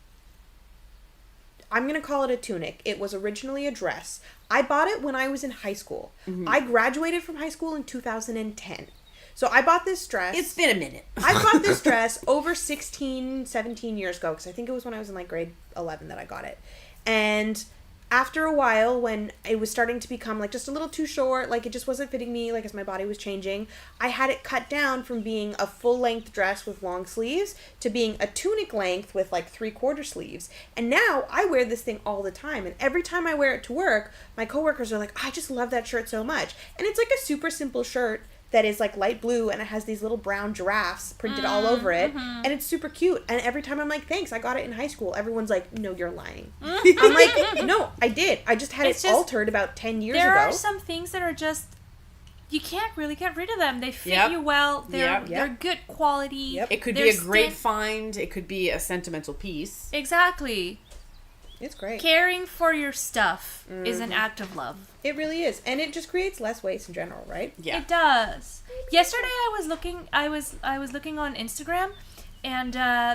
I'm going to call it a tunic. It was originally a dress. I bought it when I was in high school. I graduated from high school in 2010. So I bought this dress. It's been a minute. I bought this dress over 16, 17 years ago, because I think it was when I was in like grade 11 that I got it. And after a while, when it was starting to become like just a little too short, like it just wasn't fitting me, like as my body was changing, I had it cut down from being a full-length dress with long sleeves to being a tunic length with like 3/4 sleeves. And now I wear this thing all the time, and every time I wear it to work, my coworkers are like, I just love that shirt so much. And it's like a super simple shirt that is like light blue, and it has these little brown giraffes printed all over it, and it's super cute. And every time I'm like, thanks, I got it in high school, everyone's like, no, you're lying. I'm like, no, I did. I just had it altered about 10 years ago. There are some things that are just, you can't really get rid of them. They fit you well. They're good quality. It could be a great find. It could be a sentimental piece. Exactly. It's great. Caring for your stuff is an act of love. It really is, and it just creates less waste in general, right? Yeah, it does. Yesterday, I was looking on Instagram, and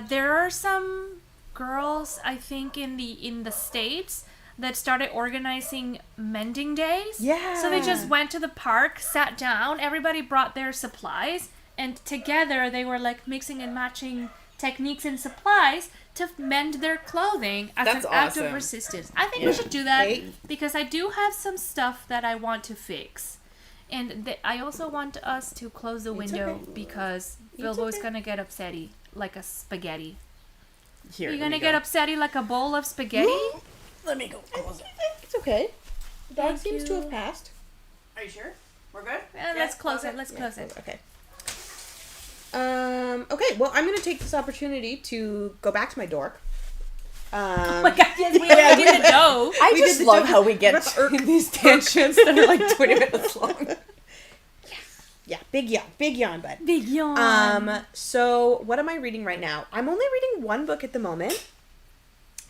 there are some girls, I think, in the States that started organizing mending days. Yeah. So they just went to the park, sat down, everybody brought their supplies, and together they were like mixing and matching techniques and supplies to mend their clothing as That's an act awesome. of resistance. I think we should do that because I do have some stuff that I want to fix. And I also want us to close the window because Bilbo is going to get upsetty like a spaghetti. Here, You're going to get upsetty like a bowl of spaghetti? Let me go close it. It's okay. The dog Thank seems to you. have passed. Are you sure? We're good? Let's close it. Let's close it. Okay. Okay, well, I'm going to take this opportunity to go back to my dork. Oh my god, yes, we already did the dough. I just love how we get in these tangents that are like 20 minutes long. Yeah, big yawn, bud. Big yawn. So what am I reading right now? I'm only reading one book at the moment.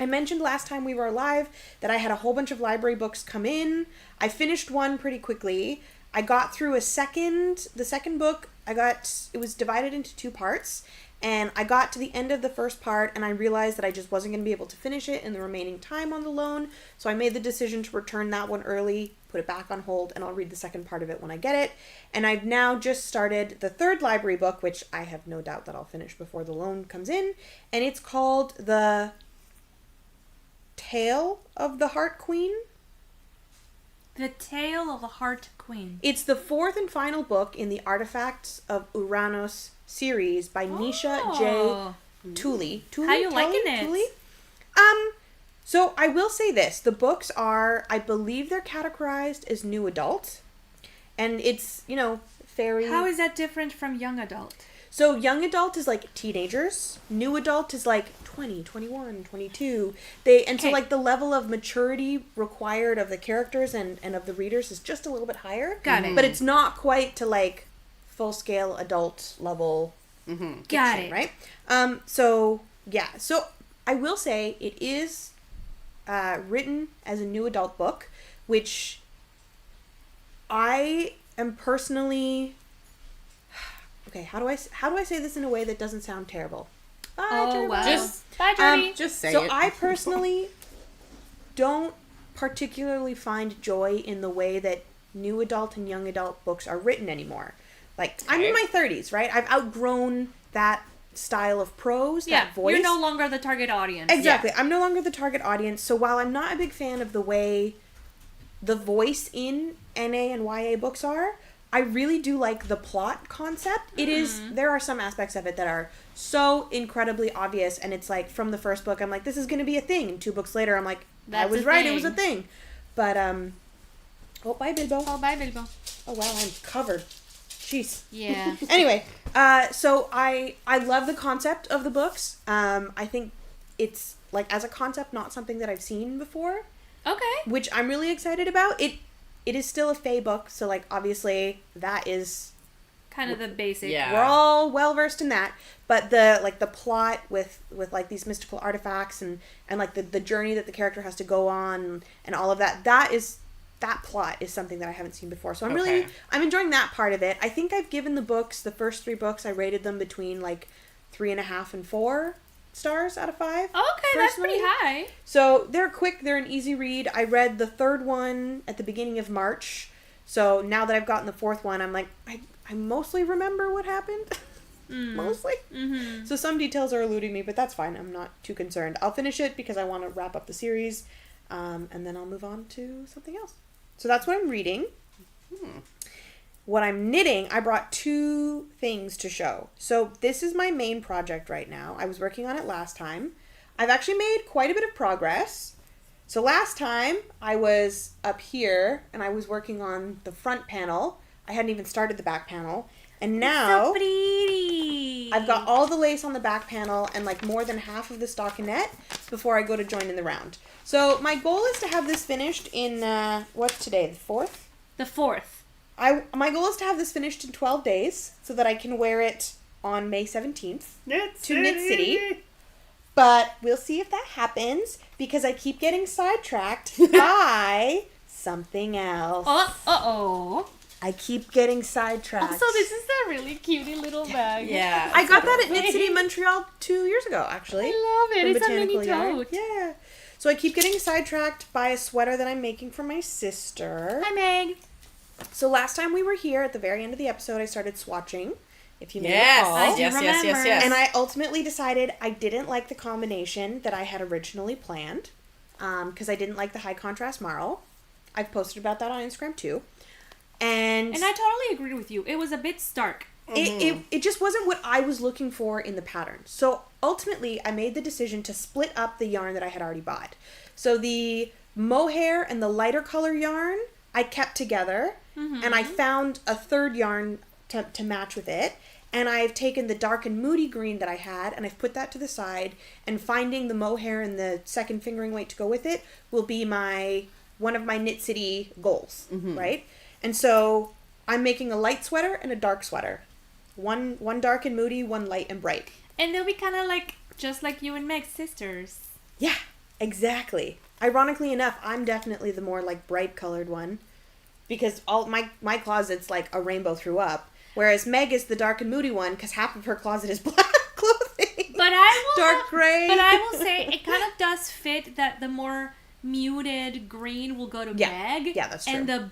I mentioned last time we were live that I had a whole bunch of library books come in. I finished one pretty quickly. I got through the second book. It was divided into 2 parts, and I got to the end of the first part and I realized that I just wasn't going to be able to finish it in the remaining time on the loan. So I made the decision to return that one early, put it back on hold, and I'll read the second part of it when I get it. And I've now just started the third library book, which I have no doubt that I'll finish before the loan comes in. And it's called The Tale of the Heart Queen. The Tale of the Heart Queen. It's the 4th and final book in the Artifacts of Uranus series by Nisha J. Tooley. How you liking it? Tooley? So I will say this. The books are, I believe they're categorized as new adult. And it's, very... How is that different from young adult? So young adult is like teenagers. New adult is like 20, 21, 22. So like the level of maturity required of the characters and of the readers is just a little bit higher. Got it. But it's not quite to like full scale adult level. Mm-hmm. Got it. Right? So I will say it is written as a new adult book, which I am personally... Okay, how do I say this in a way that doesn't sound terrible? Bye, Jordy. Wow. Bye, Jordy. Just say it. So I personally don't particularly find joy in the way that new adult and young adult books are written anymore. Like, I'm in my 30s, right? I've outgrown that style of prose, that voice. You're no longer the target audience. Exactly. Yeah. I'm no longer the target audience. So while I'm not a big fan of the way the voice in NA and YA books are, I really do like the plot concept. There are some aspects of it that are so incredibly obvious, and it's like, from the first book, I'm like, this is going to be a thing, and 2 books later, I'm like, I was right, it was a thing. But, oh, bye, Bilbo. Oh, bye, Bilbo. Oh, wow, I'm covered. Jeez. Yeah. Anyway, so I love the concept of the books. I think it's, like, as a concept, not something that I've seen before. Okay. Which I'm really excited about. It is still a fae book, so, like, obviously, that is... Kind of the basic. Yeah. We're all well-versed in that. But the plot with like, these mystical artifacts and like, the journey that the character has to go on and all of that, that plot is something that I haven't seen before. So I'm enjoying that part of it. I think I've given the books, the first 3 books, I rated them between, like, 3.5 and 4 stars out of 5. Okay, that's pretty high. So they're quick, they're an easy read. I read the 3rd one at the beginning of March. So now that I've gotten the 4th one, I'm like, I mostly remember what happened. Mostly. Mm-hmm. So some details are eluding me, but that's fine. I'm not too concerned. I'll finish it because I want to wrap up the series, and then I'll move on to something else. So that's what I'm reading. What I'm knitting, I brought 2 things to show. So this is my main project right now. I was working on it last time. I've actually made quite a bit of progress. So last time I was up here and I was working on the front panel. I hadn't even started the back panel. And now so pretty. I've got all the lace on the back panel and like more than half of the stockinette before I go to join in the round. So my goal is to have this finished in, what's today, the 4th? The 4th. My goal is to have this finished in 12 days so that I can wear it on May 17th to Knit City. But we'll see if that happens because I keep getting sidetracked by something else. Uh-oh. I keep getting sidetracked. Also, this is a really cutie little bag. Yeah. I got that at Knit City, Montreal 2 years ago, actually. I love it. It's a mini tote. Yeah. So I keep getting sidetracked by a sweater that I'm making for my sister. Hi, Meg. So last time we were here, at the very end of the episode, I started swatching if you may recall. I do remember. Yes. And I ultimately decided I didn't like the combination that I had originally planned, because I didn't like the high contrast marl. I've posted about that on Instagram too. And I totally agree with you. It was a bit stark. It just wasn't what I was looking for in the pattern. So ultimately, I made the decision to split up the yarn that I had already bought. So the mohair and the lighter color yarn I kept together, and I found a third yarn to match with it. And I've taken the dark and moody green that I had, and I've put that to the side, and finding the mohair and the second fingering weight to go with it will be one of my Knit City goals, right? And so I'm making a light sweater and a dark sweater. One dark and moody, one light and bright. And they'll be kind of like, just like you and Meg's sisters. Yeah, exactly. Ironically enough, I'm definitely the more like bright colored one, because all my closet's like a rainbow threw up. Whereas Meg is the dark and moody one, because half of her closet is black clothing. But I will dark gray. But I will say it kind of does fit that the more muted green will go to Meg. Yeah, that's true. And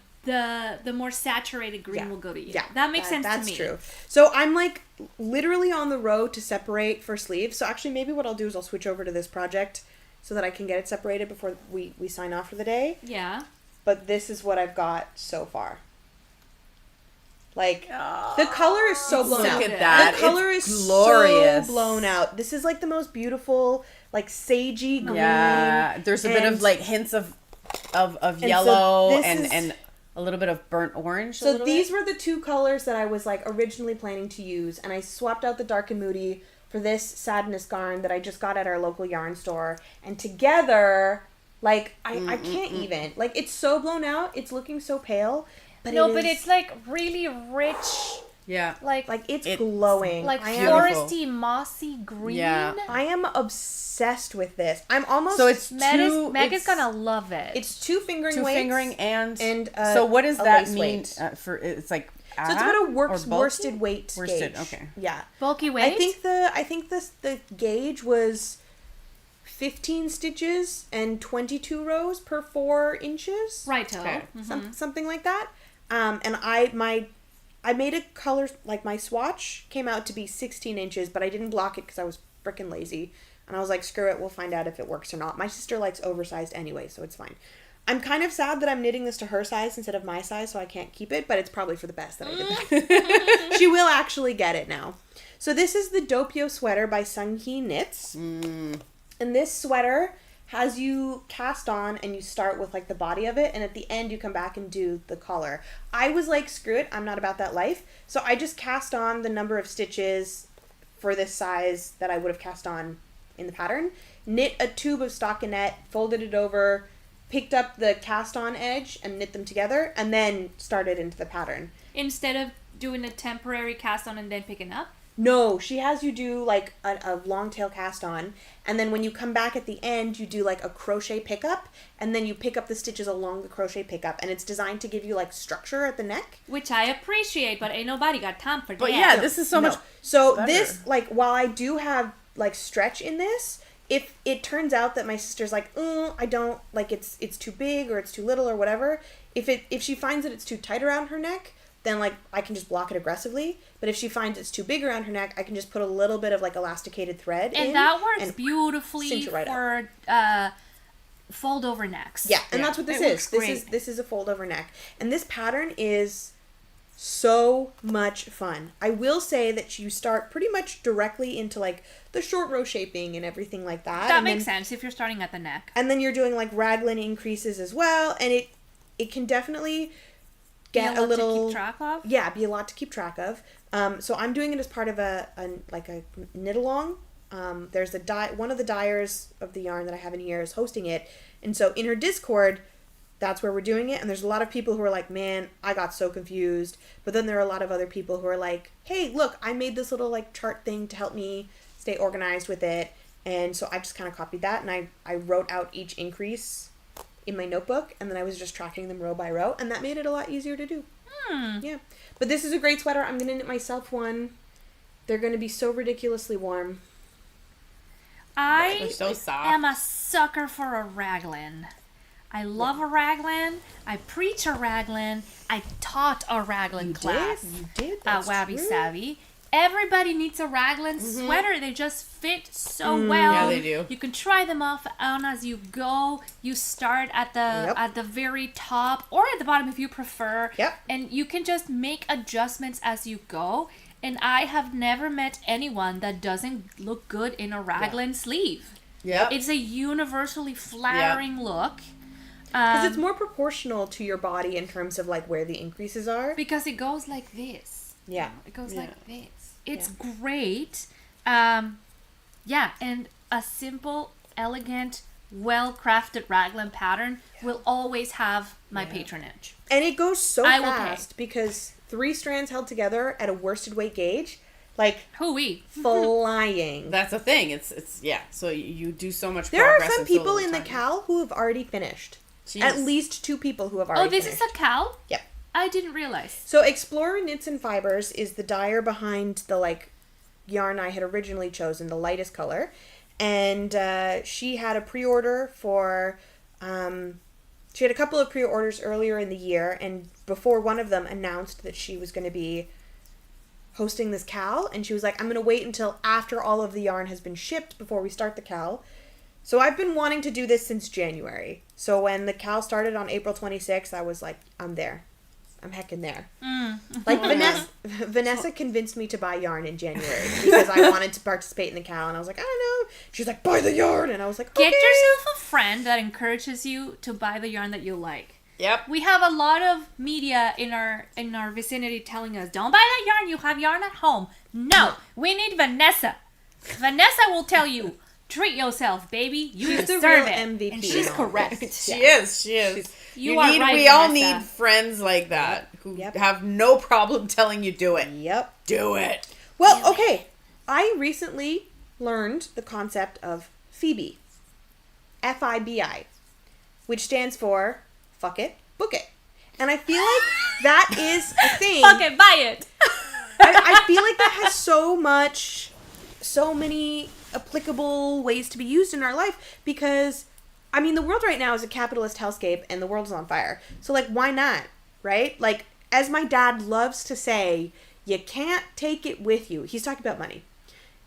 the more saturated green will go to you. Yeah, that makes sense to me. That's true. So I'm like literally on the road to separate for sleeves. So actually maybe what I'll do is I'll switch over to this project so that I can get it separated before we sign off for the day. Yeah. But this is what I've got so far. Like, the color is so blown out. Look at that. The color is glorious. so blown out. This is like the most beautiful, like sagey green. Yeah, there's a bit of like hints of yellow so and a little bit of burnt orange. So these were the two colors that I was like originally planning to use, and I swapped out the dark and moody for this sadness yarn that I just got at our local yarn store, and together, like I can't even, like, it's so blown out. It's looking so pale. But but it's like really rich. Yeah. Like it's glowing. Like foresty, mossy green. Yeah. I am obsessed with this. I'm almost... So it's Meg is gonna love it. It's two fingering two weights. Fingering and so what does that mean weight. for... It's like... So it's about a worsted weight worsted, gauge. okay. Yeah. Bulky weight? I think the gauge was 15 stitches and 22 rows per 4 inches. Righto. Okay. Something like that. And I made a color, like my swatch came out to be 16 inches, but I didn't block it because I was freaking lazy. And I was like, screw it, we'll find out if it works or not. My sister likes oversized anyway, so it's fine. I'm kind of sad that I'm knitting this to her size instead of my size, so I can't keep it, but it's probably for the best that I did that. She will actually get it now. So this is the Doppio sweater by Anahí Knits. And this sweater has you cast on, and you start with like the body of it, and at the end you come back and do the collar. I was like, screw it, I'm not about that life. So I just cast on the number of stitches for this size that I would have cast on in the pattern, knit a tube of stockinette, folded it over, picked up the cast on edge and knit them together, and then started into the pattern. Instead of doing a temporary cast on and then picking up? No, she has you do like a long tail cast on, and then when you come back at the end, you do like a crochet pickup, and then you pick up the stitches along the crochet pickup, and it's designed to give you like structure at the neck. Which I appreciate, but ain't nobody got time for that. But yeah, this is so much So better. This, like, while I do have like stretch in this, if it turns out that my sister's like, I don't, like, it's too big or it's too little or whatever, if she finds that it's too tight around her neck, then like I can just block it aggressively. But if she finds it's too big around her neck, I can just put a little bit of like elasticated thread in. And that works beautifully right for fold over necks. Yeah, and that's what this is. This is a fold over neck. And this pattern is so much fun. I will say that you start pretty much directly into like the short row shaping and everything like that. That makes sense if you're starting at the neck. And then you're doing like raglan increases as well, and it can definitely get a little to keep track of. Yeah, be a lot to keep track of. So I'm doing it as part of a knit along. There's one of the dyers of the yarn that I have in here is hosting it, and so in her Discord, that's where we're doing it. And there's a lot of people who are like, man, I got so confused. But then there are a lot of other people who are like, hey, look, I made this little like chart thing to help me stay organized with it. And so I just kind of copied that, and I wrote out each increase in my notebook, and then I was just tracking them row by row, and that made it a lot easier to do. Yeah. But this is a great sweater. I'm going to knit myself one. They're going to be so ridiculously warm. I so soft. am a sucker for a raglan. I love a raglan. I preach a raglan. I taught a raglan class You did? at That's Wabi true. Sabi. Everybody needs a raglan sweater. They just fit so well. Yeah, they do. You can try them off on as you go. You start at the very top or at the bottom if you prefer. Yep. And you can just make adjustments as you go. And I have never met anyone that doesn't look good in a raglan sleeve. Yep. It's a universally flattering look. Because it's more proportional to your body in terms of like where the increases are. Because it goes like this. Yeah. It goes like this. It's great. And a simple, elegant, well-crafted raglan pattern will always have my patronage. And it goes so fast because 3 strands held together at a worsted weight gauge, like flying. That's the thing. It's so you do so much there progress. There are some people in the cowl who have already finished. Jeez. At least 2 people who have already finished. Oh, this is a cowl? Yep. I didn't realize. So Explorer Knits and Fibers is the dyer behind the like yarn I had originally chosen, the lightest color. And she had a pre-order for... she had a couple of pre-orders earlier in the year, and before one of them announced that she was going to be hosting this cowl, and she was like, I'm going to wait until after all of the yarn has been shipped before we start the cowl. So I've been wanting to do this since January. So when the cowl started on April 26th, I was like, I'm there. I'm heckin' there. Like, Vanessa convinced me to buy yarn in January because I wanted to participate in the cowl, and I was like, I don't know. She's like, buy the yarn, and I was like, okay. Get yourself a friend that encourages you to buy the yarn that you like. Yep. We have a lot of media in our vicinity telling us, don't buy that yarn, you have yarn at home. No, we need Vanessa. Vanessa will tell you, treat yourself, baby. You she's deserve the real it. MVP. And she's correct. She is. You are right, we all Vanessa. need friends like that who have no problem telling you do it. Yep. Do it. Well, okay. I recently learned the concept of Phoebe. F-I-B-I. Which stands for fuck it, book it. And I feel like that is a thing. Fuck it, buy it. I feel like that has so many applicable ways to be used in our life because, I mean, the world right now is a capitalist hellscape and the world is on fire. So, like, why not, right? Like, as my dad loves to say, you can't take it with you. He's talking about money.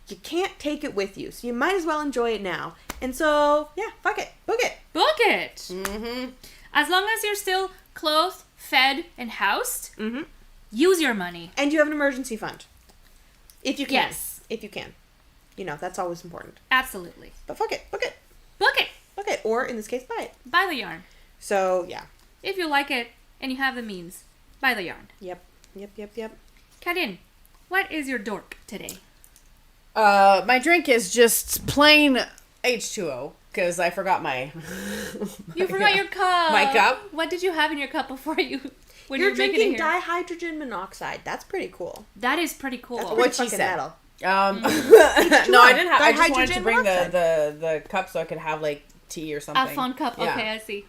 You can't take it with you, so you might as well enjoy it now. And so, yeah, fuck it. Book it. Book it. Mm-hmm. As long as you're still clothed, fed, and housed, use your money. And you have an emergency fund. If you can. Yes. If you can. You know, that's always important. Absolutely. But fuck it. Book it. Book it. Book it. Or, in this case, buy it. Buy the yarn. So, yeah. If you like it and you have the means, buy the yarn. Yep. Carine, what is your dork today? My drink is just plain H2O because I forgot my... You forgot your cup. My cup? What did you have in your cup before you... When You're you were making it drinking here? dihydrogen monoxide. That's pretty cool. That is pretty cool. That's What pretty she fucking said. metal. No, I didn't have... I just wanted to Dihydrogen bring monoxide. the cup so I could have, like, tea or something. A fun cup. Yeah. Okay, I see.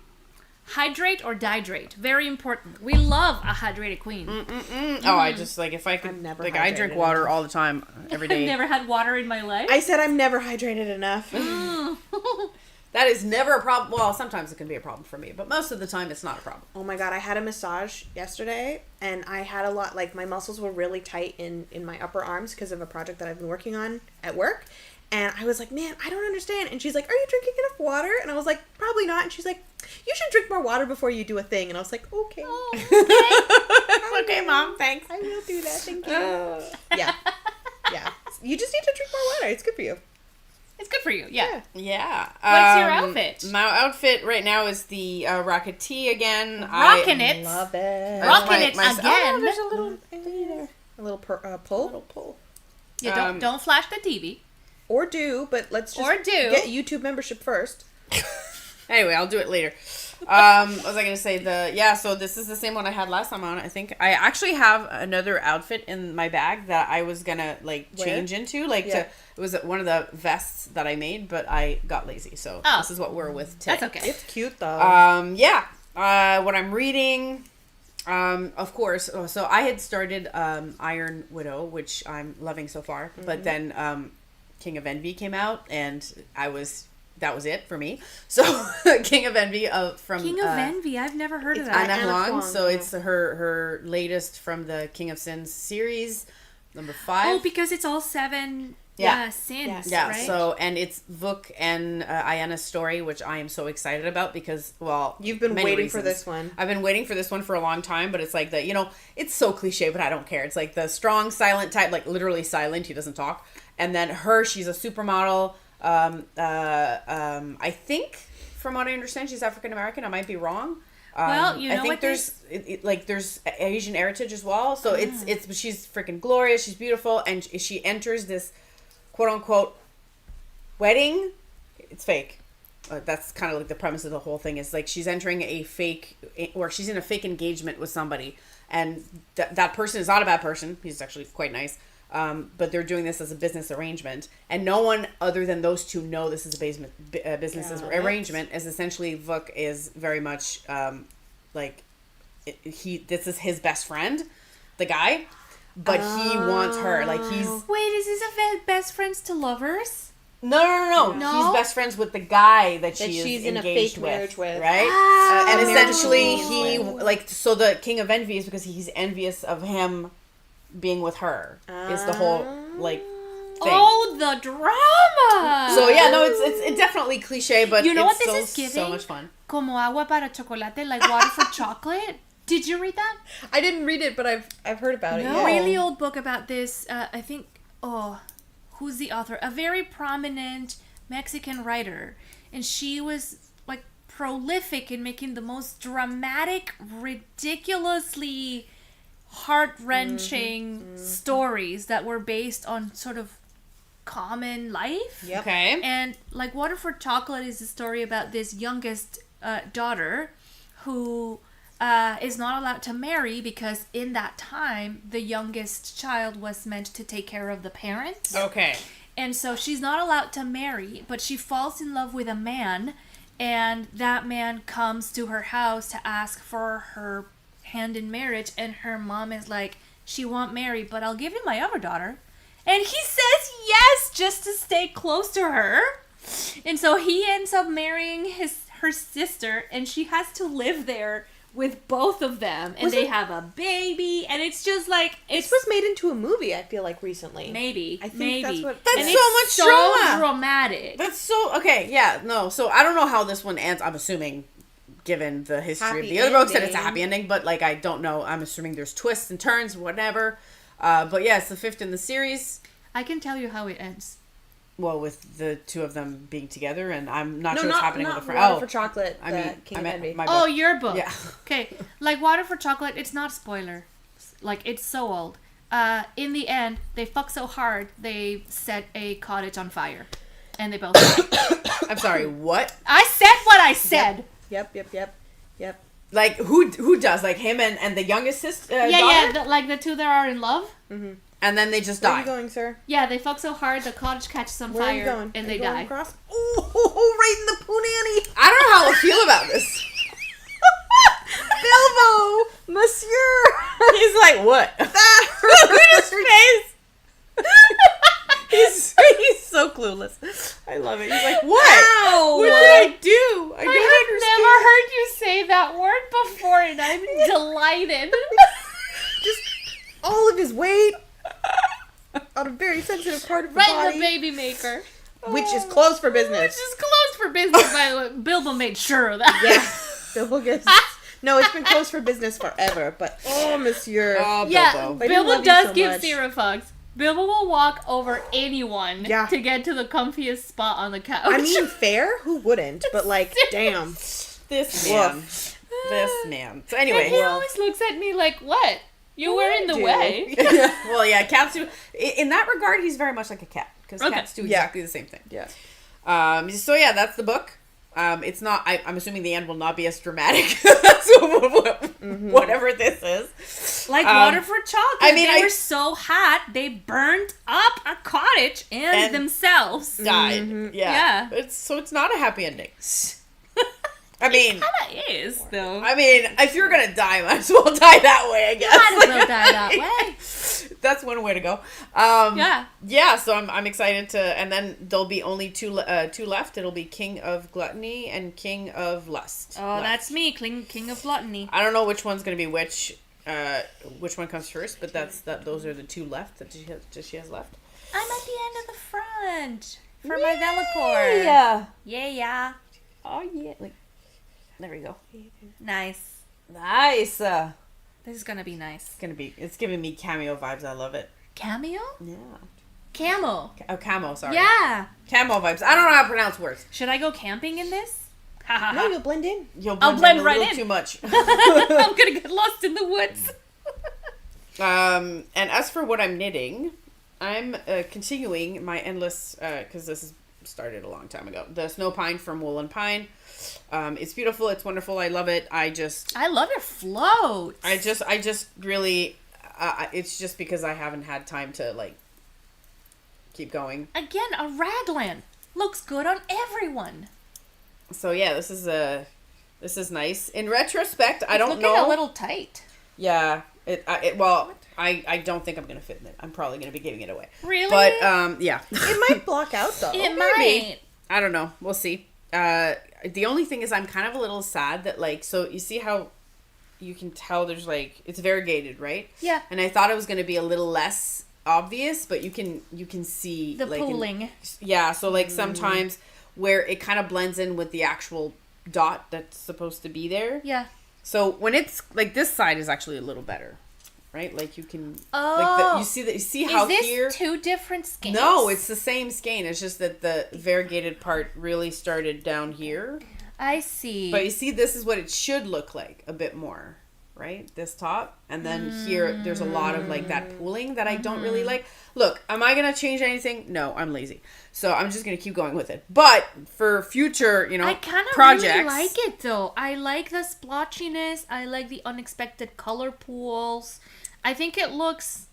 Hydrate or dihydrate. Very important. We love a hydrated queen. Oh, I just, like, if I could... I'm never like, I drink hydrated water all the time, every day. I've never had water in my life. I said I'm never hydrated enough. That is never a problem. Well, sometimes it can be a problem for me, but most of the time it's not a problem. Oh my god, I had a massage yesterday, and I had a lot, like, my muscles were really tight in my upper arms because of a project that I've been working on at work. And I was like, man, I don't understand. And she's like, are you drinking enough water? And I was like, probably not. And she's like, you should drink more water before you do a thing. And I was like, okay. Oh, Okay, Mom, thanks. I will do that. Thank you. Yeah. You just need to drink more water. It's good for you. it's good for you. Yeah. Yeah. What's your outfit? My outfit right now is the Rocket Tee again. Rocking it. Love it. Rocking it Oh, again. there's a little thingy there. A little pull. Yeah, don't flash the TV. Or do, but let's just Or do. get YouTube membership first. Anyway, I'll do it later. What was I going to say? So this is the same one I had last time on. I think I actually have another outfit in my bag that I was going to, like, change into. Like, it was one of the vests that I made, but I got lazy. So this is what we're with today. That's okay. It's cute, though. What I'm reading... of course, so I had started Iron Widow, which I'm loving so far, but then King of Envy came out, and that was it for me. So King of Envy from King of Envy. I've never heard of that. Anahí, Anahí, so it's her latest from the King of Sins series. Number 5. Oh, because it's all 7 sins, Yeah, right? so, and it's Vuk and Ayanna's story, which I am so excited about because, well... You've been waiting for this one. I've been waiting for this one for a long time, but it's like the, it's so cliche, but I don't care. It's like the strong, silent type, like literally silent, he doesn't talk. And then her, she's a supermodel. I think, from what I understand, she's African-American. I might be wrong. Well, I think what there's Asian heritage as well. So it's she's freaking glorious. She's beautiful, and she enters this quote unquote wedding. It's fake. That's kind of like the premise of the whole thing. Is like she's entering a fake, or she's in a fake engagement with somebody, and that person is not a bad person. He's actually quite nice. But they're doing this as a business arrangement, and no one other than those two know this is a business arrangement. As essentially, Vuk is very much this is his best friend, the guy, but he wants her. Like he's is this a best friends to lovers? No. He's best friends with the guy that she's in engaged a fake marriage with, right? And essentially, he so the King of Envy is because he's envious of him being with her is the whole thing. Oh, the drama. So yeah, no, it's definitely cliche, but you know it's what this still is giving? So much fun. Como agua para chocolate, like water for chocolate. Did you read that? I didn't read it, but I've heard about it. Yeah. Really old book about this. I think. Who's the author? A very prominent Mexican writer, and she was like prolific in making the most dramatic, ridiculously heart-wrenching stories that were based on sort of common life. Yep. Okay. And like Water for Chocolate is a story about this youngest daughter who is not allowed to marry because in that time the youngest child was meant to take care of the parents. Okay. And so she's not allowed to marry, but she falls in love with a man, and that man comes to her house to ask for her hand in marriage, and her mom is like, she won't marry, but I'll give you my other daughter. And he says yes just to stay close to her. And so he ends up marrying her sister, and she has to live there with both of them, and they have a baby, and it's just like this was made into a movie. I feel like recently, I think that's what. That's so much drama. Dramatic. That's so okay. Yeah, no. So I don't know how this one ends. I'm assuming, given the history of the other books, that it's a happy ending. But like, I don't know. I'm assuming there's twists and turns, whatever. But yeah, it's the 5th in the series. I can tell you how it ends. Well, with the two of them being together, and I'm not sure what's happening with the friend. Water for Chocolate. King of Envy. Oh, your book. Yeah. Okay, like Water for Chocolate, it's not spoiler. Like, it's so old. In the end, they fuck so hard, they set a cottage on fire. And they both die. I'm sorry, what? I said what I said! Yep. Like, who does? Like, him and the youngest sister? Like the two that are in love. Mm-hmm. And then they just die. die. Where are you going, sir? Yeah, they fuck so hard, the cottage catches on fire. Where are you going? And they die. Across? Oh, right in the punani. I don't know how I feel about this. Bilbo, Monsieur. He's like, what? Look at his face. He's so clueless. I love it. He's like, what? Ow. What did I do? I never heard you say that word before, and I'm delighted. Just all of his weight on a very sensitive part of the body. Right in the baby maker. Which is closed for business. Which is closed for business, by the way. Bilbo made sure of that. Yeah. Bilbo gets... No, it's been closed for business forever, but Monsieur. Oh, Bilbo. Yeah, Bilbo does so give much. Sarah fucks. Bilbo will walk over anyone to get to the comfiest spot on the couch. I mean, fair? Who wouldn't? But, like, damn. This man. This man. So anyway. And he always looks at me like, what? You were in the way. Well, yeah, cats do. In that regard, he's very much like a cat. Because cats do exactly the same thing. Yeah. So, yeah, that's the book. It's not, I'm assuming the end will not be as dramatic. Whatever this is. Like Water for Chocolate. I mean, they were so hot, they burned up a cottage and themselves. Died. Mm-hmm. Yeah. It's not a happy ending. I mean, it kind of is, though. I mean, if you're gonna die, might as well die that way, I guess. Might as well die that way. That's one way to go. Yeah. So I'm excited to, and then there'll be only two left. It'll be King of Gluttony and King of Lust. Oh, that's me, King of Gluttony. I don't know which one's gonna be which. which one comes first, but those are the two left that she has left. I'm at the end of the front for my Velocore. Yeah. Yeah. Oh yeah. There we go. Nice. Nice. This is gonna be nice. It's giving me cameo vibes. I love it. Cameo? Yeah. Camo. Oh, camo. Sorry. Yeah. Camo vibes. I don't know how to pronounce words. Should I go camping in this? No, you'll blend in. I'll blend right in. Too much. I'm gonna get lost in the woods. And as for what I'm knitting, I'm continuing my endless, because this is started a long time ago. The Snow Pine from Wool and Pine. It's beautiful. It's wonderful. I love it. I love your floats. I just really, it's just because I haven't had time to keep going. Again, a raglan looks good on everyone. So yeah, this is nice. In retrospect, I don't know. It's looking a little tight. Yeah. I don't think I'm going to fit in it. I'm probably going to be giving it away. Really? But, yeah. It might block out, though. It might. I don't know. We'll see. The only thing is I'm kind of a little sad that, so you see how you can tell there's, it's variegated, right? Yeah. And I thought it was going to be a little less obvious, but you can see... The pooling. So, sometimes where it kind of blends in with the actual dot that's supposed to be there. Yeah. So when it's, this side is actually a little better. Right, you can. Oh, you see how here. Is this two different skeins? No, it's the same skein. It's just that the variegated part really started down here. I see. But you see, this is what it should look like a bit more, right? This top, and then here there's a lot of that pooling that I don't really like. Look, am I gonna change anything? No, I'm lazy, so I'm just gonna keep going with it. But for future, I kind of really like it though. I like the splotchiness. I like the unexpected color pools. I think it looks...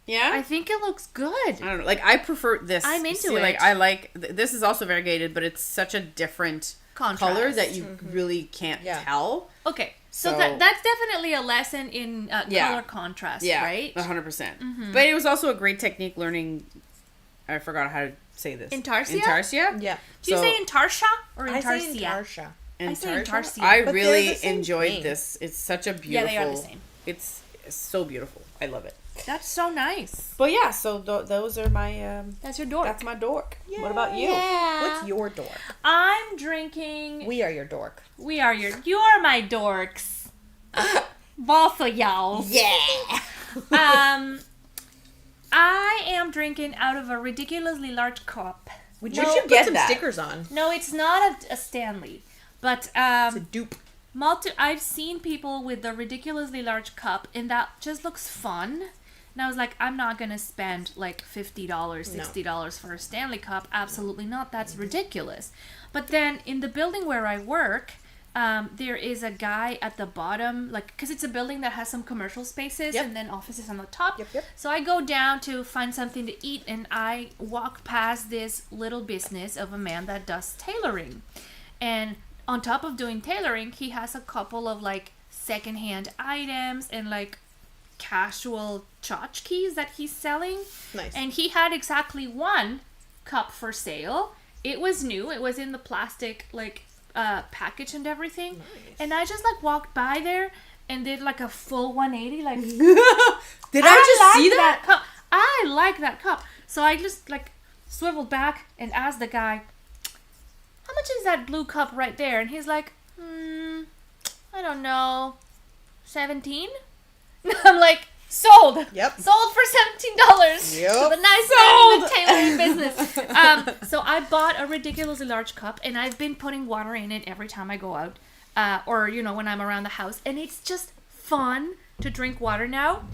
Yeah? I think it looks good. I don't know. I prefer this. I'm into it. I like... This is also variegated, but it's such a different color that you really can't tell. Okay. So that's definitely a lesson in color contrast, right? 100%. Mm-hmm. But it was also a great technique learning... I forgot how to say this. Intarsia? Intarsia? Yeah. Do you say Intarsia or Intarsia? I say Intarsia. I say Intarsia. I really enjoyed this. It's such a beautiful... Yeah, they are the same. It's so beautiful. I love it. That's so nice. But yeah, so those are my... that's your dork. That's my dork. Yeah. What about you? Yeah. What's your dork? I'm drinking... We are your dork. You're my dorks. Both of y'all. Yeah. I am drinking out of a ridiculously large cup. Would you get some stickers on? No, it's not a Stanley. But it's a dupe. I've seen people with the ridiculously large cup, and that just looks fun. And I was like, I'm not going to spend $50, $60 for a Stanley Cup. Absolutely not. That's ridiculous. But then in the building where I work, there is a guy at the bottom, because it's a building that has some commercial spaces and then offices on the top. Yep. So I go down to find something to eat, and I walk past this little business of a man that does tailoring. And on top of doing tailoring, he has a couple of secondhand items and casual tchotchkes that he's selling. Nice. And he had exactly one cup for sale. It was new. It was in the plastic package and everything. Nice. And I just walked by there and did a full 180. Did I just see that cup? I like that cup. So I just swiveled back and asked the guy, how much is that blue cup right there? And he's like, I don't know, 17? I'm like, sold. Yep. Sold for $17. Yep. So the nice man in the tailoring business. So I bought a ridiculously large cup, and I've been putting water in it every time I go out, or when I'm around the house, and it's just fun to drink water now.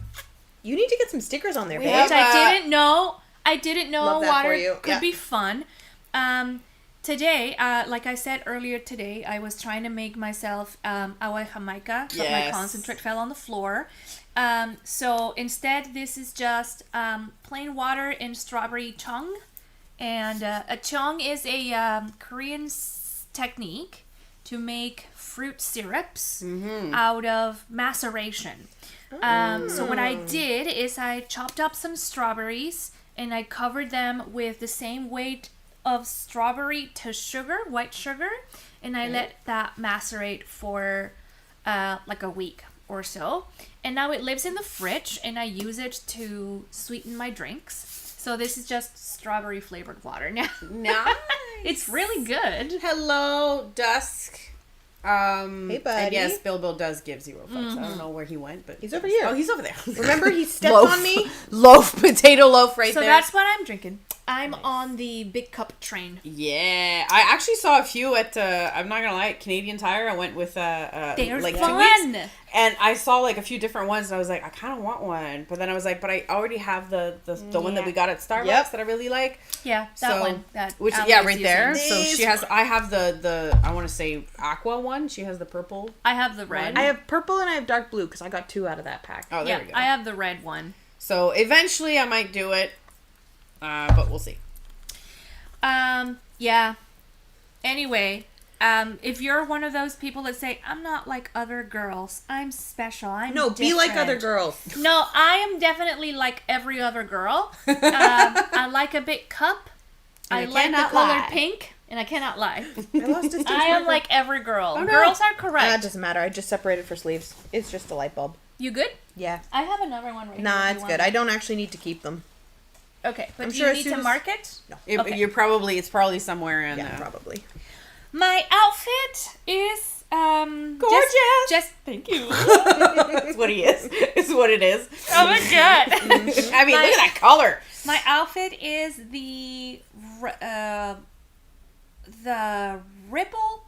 You need to get some stickers on there, babe. Which I didn't know. Love that water for you. could be fun. Today, like I said earlier today, I was trying to make myself agua de Jamaica, but my concentrate fell on the floor. So instead, this is just plain water and strawberry chung. And a chung is a Korean technique to make fruit syrups out of maceration. So what I did is I chopped up some strawberries and I covered them with the same weight of strawberry to sugar, white sugar, and I let that macerate for a week. or so. And now it lives in the fridge, and I use it to sweeten my drinks. So this is just strawberry flavored water now. Nice. It's really good. Hello, Dusk. Hey, buddy. And yes, Bilbo does give 0 fucks. I don't know where he went, but he's over here. Oh, he's over there. Remember, he stepped on me? Potato loaf right so there. So that's what I'm drinking. I'm on the big cup train. Yeah. I actually saw a few at, I'm not going to lie, Canadian Tire. I went with, They're like fun. 2 weeks. And I saw like a few different ones, and I was like, I kind of want one. But then I was like, but I already have the one that we got at Starbucks that I really like. Yeah, that one. Right there. So she has, I have the I want to say aqua one. She has the purple. I have the red. I have purple and I have dark blue because I got 2 out of that pack. Oh, there we go. I have the red one. So eventually I might do it, but we'll see. Yeah. Anyway, if you're one of those people that say, I'm not like other girls, I'm special, I'm different. Be like other girls. No, I am definitely like every other girl. I like a big cup. I like the color pink, and I cannot lie. I am like every girl. Oh, no. Girls are correct. It doesn't matter. I just separated for sleeves. It's just a light bulb. You good? Yeah. I have another one right here. Nah, it's good. I don't actually need to keep them. Okay, but do you need to mark it? No. It's probably somewhere in there. Yeah, probably. My outfit is gorgeous. Just thank you. That's what he is. It's what it is. Oh my god. I mean, look at that color. My outfit is the Ripple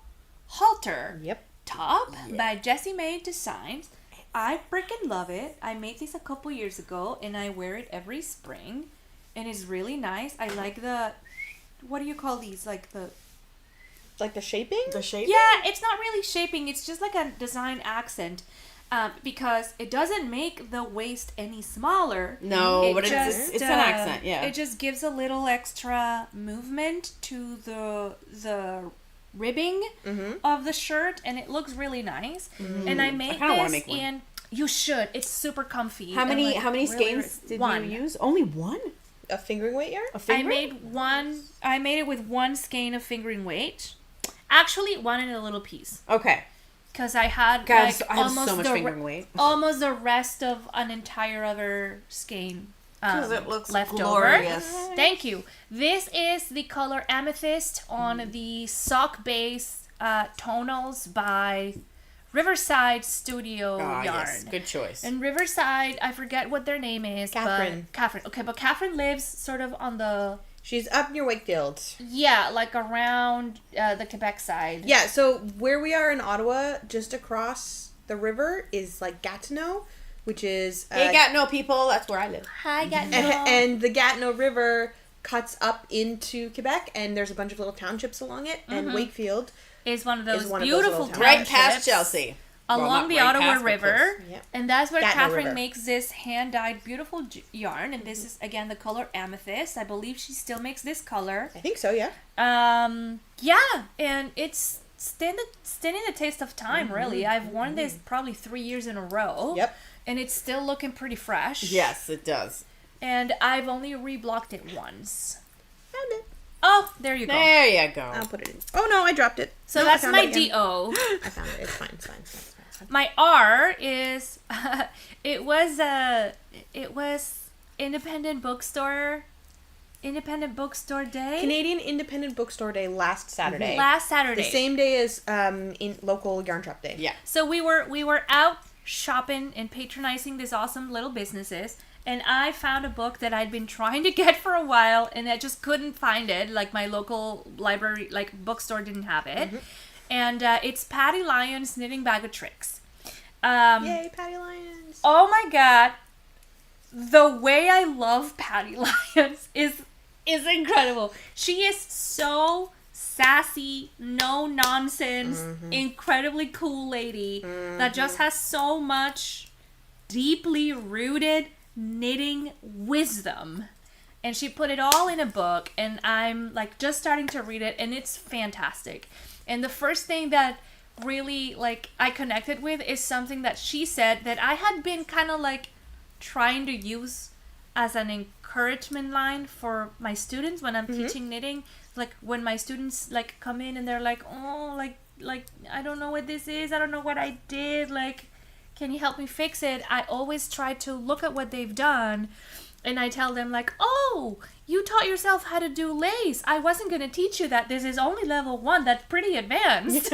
halter top by Jessie Mae Designs. I freaking love it. I made this a couple years ago, and I wear it every spring, and it's really nice. I like the, what do you call these? Like the shaping? The shaping? Yeah, it's not really shaping. It's just like a design accent. Because it doesn't make the waist any smaller. No, but it's an accent, yeah. It just gives a little extra movement to the ribbing of the shirt, and it looks really nice. And I made this in... You should. It's super comfy. How many skeins did you use? Only one? A fingering weight yarn? I made it with 1 skein of fingering weight. Actually, 1 in a little piece. Okay. Because I had I have so much fingering weight. Almost the rest of an entire other skein because it looks left glorious. Over. Thank you. This is the color Amethyst on the sock base tonals by Riverside Studio Yarn. Yes, good choice. And Riverside, I forget what their name is. Catherine. Okay, but Catherine lives sort of on the... She's up near Wakefield. Yeah, like around the Quebec side. Yeah, so where we are in Ottawa, just across the river, is like Gatineau, which is... hey, Gatineau people, that's where I live. Hi, Gatineau. And the Gatineau River cuts up into Quebec, and there's a bunch of little townships along it, and Wakefield is one of those beautiful townships. Right past Chelsea. Along the Ottawa River. Yep. And that's where Gatineau Catherine River. makes this hand-dyed beautiful yarn. And this is, again, the color Amethyst. I believe she still makes this color. I think so, yeah. Yeah, and it's standing the test of time, really. I've worn this probably 3 years in a row. Yep. And it's still looking pretty fresh. Yes, it does. And I've only reblocked it once. Found it. Oh, there you go. There you go. I'll put it in. Oh, no, I dropped it. So that's my D.O. I found it. It's fine. My R is, it was Independent Bookstore Day. Canadian Independent Bookstore Day last Saturday. Last Saturday. The same day as in local Yarn Shop Day. Yeah. So we were out shopping and patronizing these awesome little businesses, and I found a book that I'd been trying to get for a while, and I just couldn't find it. Like my local library, like bookstore, didn't have it. And it's Patty Lyons' Knitting Bag of Tricks. Yay, Patty Lyons! Oh my god, the way I love Patty Lyons is incredible. She is so sassy, no nonsense, incredibly cool lady that just has so much deeply rooted knitting wisdom. And she put it all in a book, and I'm like just starting to read it, and it's fantastic. And the first thing that really like I connected with is something that she said that I had been kind of like trying to use as an encouragement line for my students when I'm teaching knitting. Like when my students like come in and they're like, oh, like I don't know what this is, I don't know what I did, like can you help me fix it? I always try to look at what they've done, and I tell them like, oh, you taught yourself how to do lace. I wasn't going to teach you that. This is only level 1. That's pretty advanced.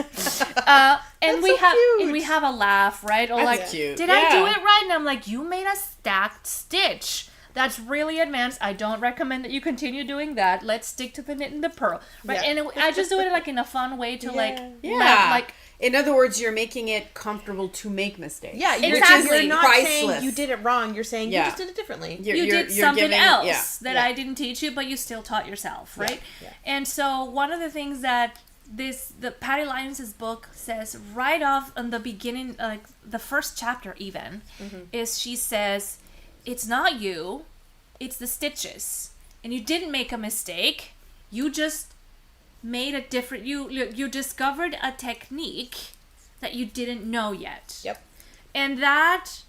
And we have a laugh, right? Or That's like, cute. did I do it right? And I'm like, you made a stacked stitch. That's really advanced. I don't recommend that you continue doing that. Let's stick to the knit and the purl, right? Yeah. And I just do it like in a fun way to like in other words, you're making it comfortable to make mistakes. Yeah, exactly. You're not priceless. saying you did it wrong. You're saying you just did it differently. You did something else that I didn't teach you, but you still taught yourself, right? Yeah. And so one of the things that the Patty Lyons' book says right off in the beginning, like the first chapter even, is she says, it's not you, it's the stitches. And you didn't make a mistake. You just made a different, you discovered a technique that you didn't know yet. Yep. And that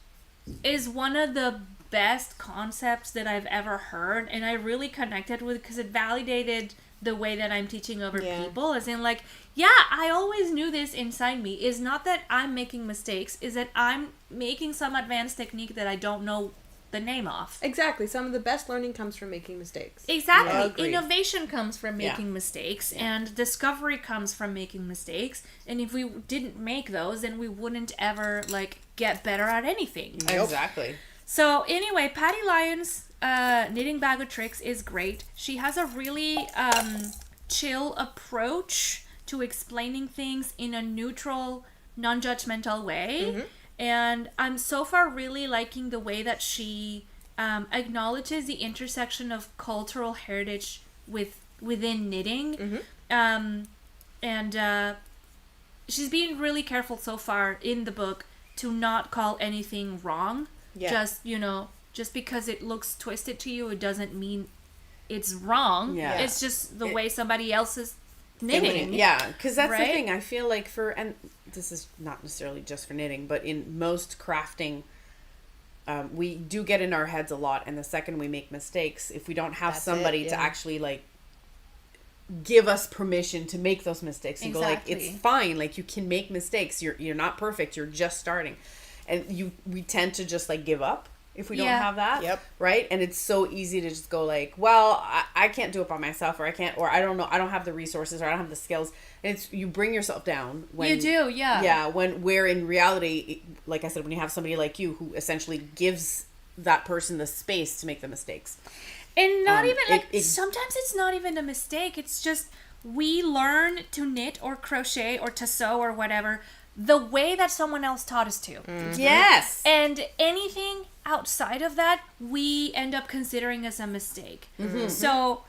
is one of the best concepts that I've ever heard, and I really connected with, because it validated the way that I'm teaching over people, as in like, I always knew this inside me. Is not that I'm making mistakes, is that I'm making some advanced technique that I don't know the name of. Exactly. Some of the best learning comes from making mistakes. Exactly. Innovation comes from making mistakes, and discovery comes from making mistakes. And if we didn't make those, then we wouldn't ever like get better at anything. Exactly. So anyway, Patty Lyons' Knitting Bag of Tricks is great. She has a really chill approach to explaining things in a neutral, non-judgmental way. And I'm so far really liking the way that she acknowledges the intersection of cultural heritage within knitting. And she's being really careful so far in the book to not call anything wrong. Just because it looks twisted to you, it doesn't mean it's wrong. It's just the way somebody else is knitting. Because that's the thing. I feel like and this is not necessarily just for knitting, but in most crafting, we do get in our heads a lot, and the second we make mistakes, if we don't have somebody to actually like give us permission to make those mistakes and go like, it's fine, like you can make mistakes, you're not perfect, you're just starting, and we tend to just like give up if we don't have that, right? And it's so easy to just go like, well, I can't do it by myself, or I don't know, I don't have the resources, or I don't have the skills. And it's, you bring yourself down when you do, where in reality, like I said, when you have somebody like you who essentially gives that person the space to make the mistakes. And not even like, sometimes it's not even a mistake, it's just we learn to knit or crochet or to sew or whatever the way that someone else taught us to. Yes. And anything outside of that, we end up considering as a mistake. So,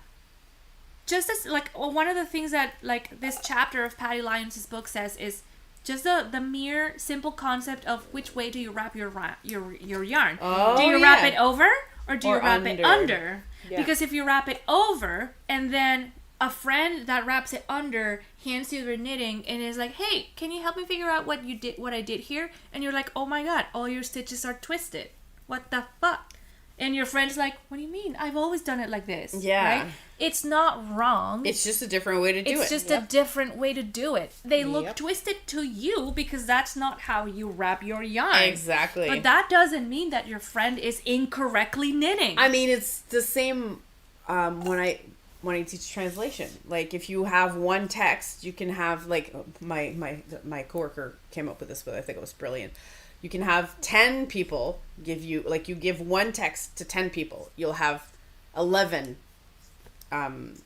just as, like, one of the things that, like, this chapter of Patty Lyons' book says is just the mere simple concept of which way do you wrap your yarn. Do you wrap it over or do you wrap it under? Because if you wrap it over and then a friend that wraps it under hands you the knitting and is like, hey, can you help me figure out what I did here? And you're like, oh my god, all your stitches are twisted. What the fuck? And your friend's like, what do you mean? I've always done it like this. Right? It's not wrong. It's just a different way to do it. It's just a different way to do it. They look twisted to you because that's not how you wrap your yarn. Exactly. But that doesn't mean that your friend is incorrectly knitting. I mean, it's the same when I teach translation. Like, if you have one text, you can have, like, my coworker came up with this, but I think it was brilliant. You can have 10 people give you, like, you give one text to 10 people. You'll have 11 different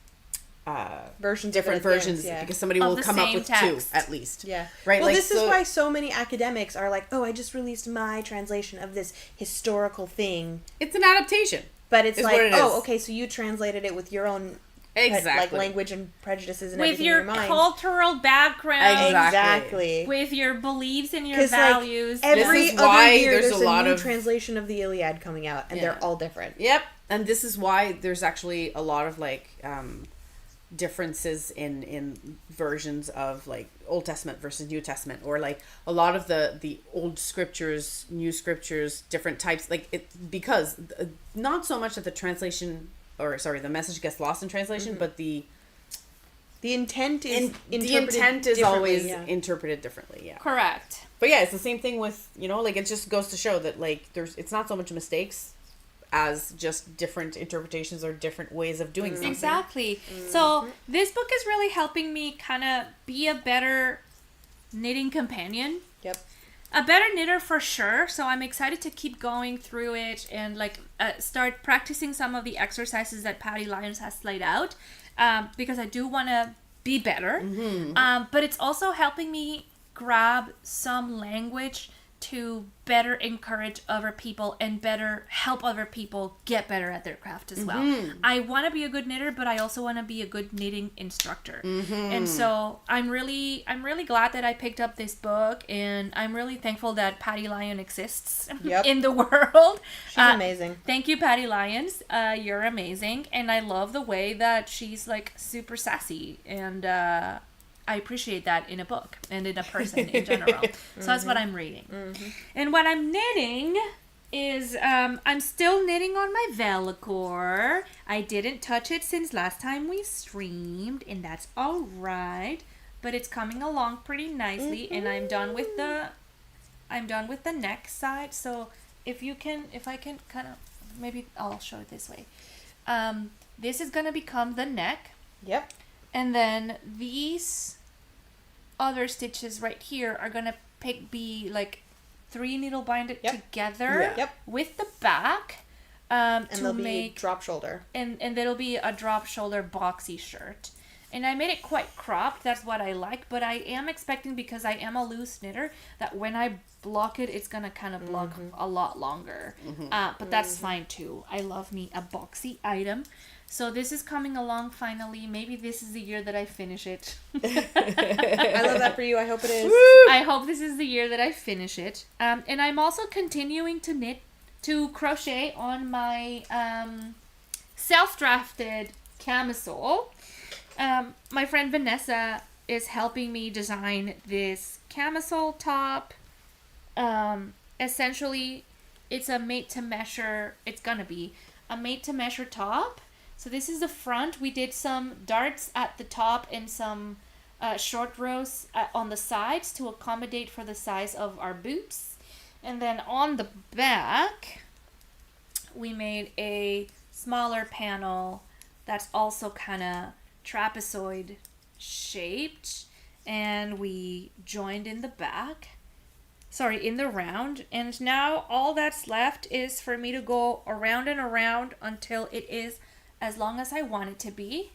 versions because somebody will come up with text. 2 at least. Right? Well, like, this is why so many academics are like, oh, I just released my translation of this historical thing. It's an adaptation. But it's like, oh, okay, so you translated it with your own like language and prejudices and with everything your in your mind. Cultural background. Exactly. With your beliefs and your values. Like, every other year there's a new translation of the Iliad coming out, and they're all different. Yep. And this is why there's actually a lot of like differences in versions of like Old Testament versus New Testament, or like a lot of the old scriptures, new scriptures, different types, like it, because not so much that the translation, or sorry, the message gets lost in translation, but the The intent is always interpreted differently. Yeah. Correct. But yeah, it's the same thing with, like, it just goes to show that, like, it's not so much mistakes as just different interpretations or different ways of doing something. Exactly. So this book is really helping me kind of be a better knitting companion. Yep. A better knitter for sure. So I'm excited to keep going through it and like start practicing some of the exercises that Patty Lyons has laid out, because I do want to be better. But it's also helping me grab some language to better encourage other people and better help other people get better at their craft as well. I want to be a good knitter, but I also want to be a good knitting instructor. And so I'm really glad that I picked up this book, and I'm really thankful that Patty Lyon exists in the world. She's amazing. Thank you, Patty Lyons. You're amazing, and I love the way that she's like super sassy, and I appreciate that in a book and in a person in general. So that's what I'm reading. And what I'm knitting is, I'm still knitting on my Velacor. I didn't touch it since last time we streamed, and that's all right. But it's coming along pretty nicely, and I'm done with the neck side. So if I can kind of, maybe I'll show it this way. This is gonna become the neck. Yep. And then these other stitches right here are gonna be like 3 needle binded together with the back, and to they'll make be drop shoulder. And there'll be a drop shoulder boxy shirt. And I made it quite cropped. That's what I like. But I am expecting, because I am a loose knitter, that when I block it, it's gonna kind of block a lot longer. But that's fine too. I love me a boxy item. So this is coming along finally. Maybe this is the year that I finish it. I love that for you. I hope it is. Woo! I hope this is the year that I finish it. And I'm also continuing to crochet on my self-drafted camisole. My friend Vanessa is helping me design this camisole top. Essentially, it's a made-to-measure. It's gonna be a made-to-measure top. So this is the front. We did some darts at the top and some short rows on the sides to accommodate for the size of our boots. And then on the back, we made a smaller panel that's also kind of trapezoid shaped. And we joined in the back. Sorry, in the round. And now all that's left is for me to go around and around until it is as long as I want it to be.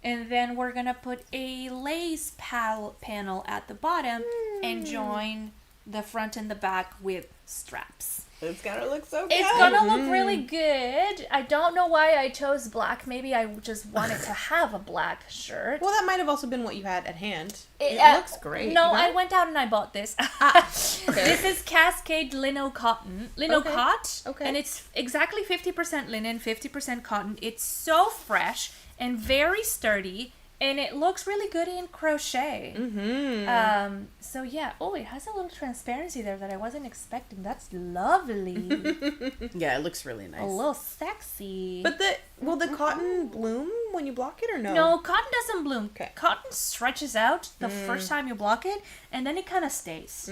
And then we're gonna put a lace panel at the bottom and join the front and the back with straps. It's gonna look so good. It's gonna look really good. I don't know why I chose black. Maybe I just wanted to have a black shirt. Well, that might have also been what you had at hand. It looks great. No, I went out and I bought this. Okay. This is Cascade Lino Cotton. Cot. Okay. And it's exactly 50% linen, 50% cotton. It's so fresh and very sturdy. And it looks really good in crochet. So yeah. Oh, it has a little transparency there that I wasn't expecting. That's lovely. Yeah, it looks really nice. A little sexy. But will the cotton bloom when you block it or no? No, cotton doesn't bloom. Okay. Cotton stretches out the first time you block it, and then it kind of stays.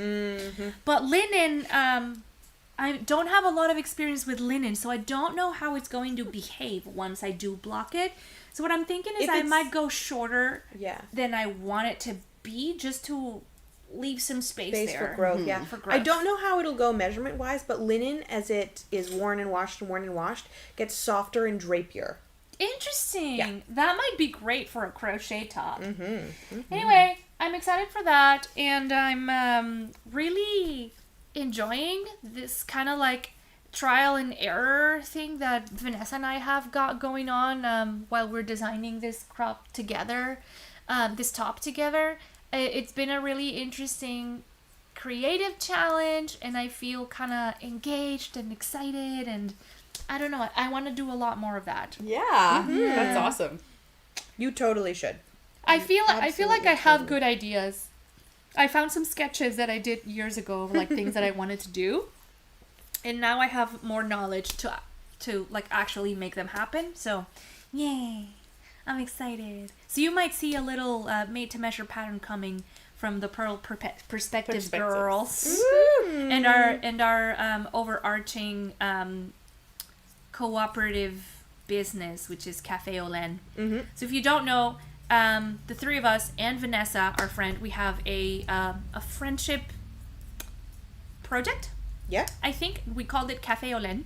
But linen, I don't have a lot of experience with linen, so I don't know how it's going to behave once I do block it. So what I'm thinking is I might go shorter than I want it to be, just to leave some space there. For growth, for growth. I don't know how it'll go measurement-wise, but linen, as it is worn and washed, gets softer and drapier. Interesting. Yeah. That might be great for a crochet top. Anyway, I'm excited for that, and I'm really enjoying this kind of like trial and error thing that Vanessa and I have got going on while we're designing this crop together, this top together. It's been a really interesting creative challenge, and I feel kind of engaged and excited, and I don't know, I want to do a lot more of that. Yeah, that's awesome. You totally should. I feel like I have good ideas. I found some sketches that I did years ago of like things that I wanted to do. And now I have more knowledge to like actually make them happen. So, yay. I'm excited. So you might see a little made-to-measure pattern coming from the Purl Perspectives girls and our overarching cooperative business, which is Café Olen. So if you don't know, the three of us and Vanessa, our friend, we have a friendship project. Yeah. I think we called it Café Olen.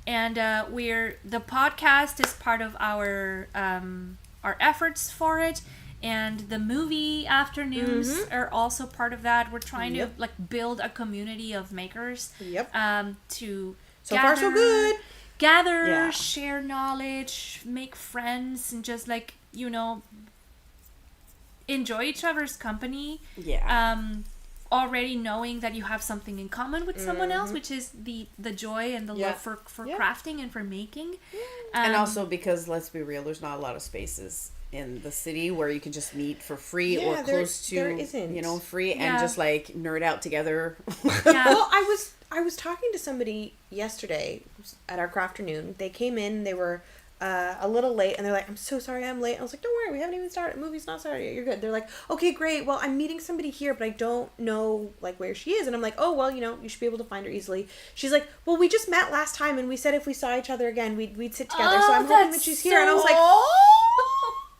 And the podcast is part of our efforts for it. And the movie afternoons are also part of that. We're trying to like build a community of makers. To so gather, far so good. Gather, share knowledge, make friends, and just like enjoy each other's company. Already knowing that you have something in common with someone else, which is the joy and the love for crafting and for making. And also because, let's be real, there's not a lot of spaces in the city where you can just meet for free or close to, free and just like nerd out together. Well, I was talking to somebody yesterday at our crafternoon. They came in, they were a little late, and they're like, I'm so sorry I'm late. I was like, don't worry, we haven't even started. The movie's not started yet. You're good. They're like, okay, great. Well, I'm meeting somebody here, but I don't know like where she is. And I'm like, oh, well, you should be able to find her easily. She's like, well, we just met last time, and we said if we saw each other again, we'd sit together. So I'm hoping that she's here. And I was like,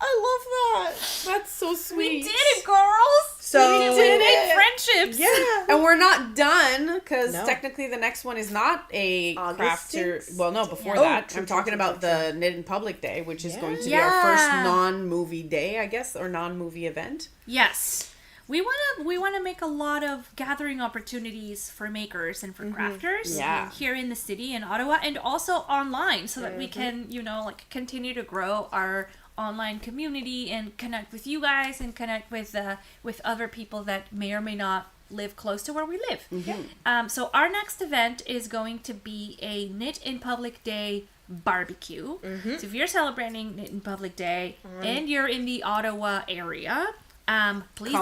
I love that. That's so sweet. We did it, girls. So we made friendships. Yeah. And we're not done because technically the next one is not a crafter. Well, no, before that. I'm talking about the Knit in Public Day, which is going to be our first non-movie day, I guess, or non-movie event. Yes. We want to make a lot of gathering opportunities for makers and for crafters here in the city in Ottawa and also online so that we can, continue to grow our online community and connect with you guys and connect with other people that may or may not live close to where we live. So our next event is going to be a Knit in Public Day barbecue. So if you're celebrating Knit in Public Day and you're in the Ottawa area, please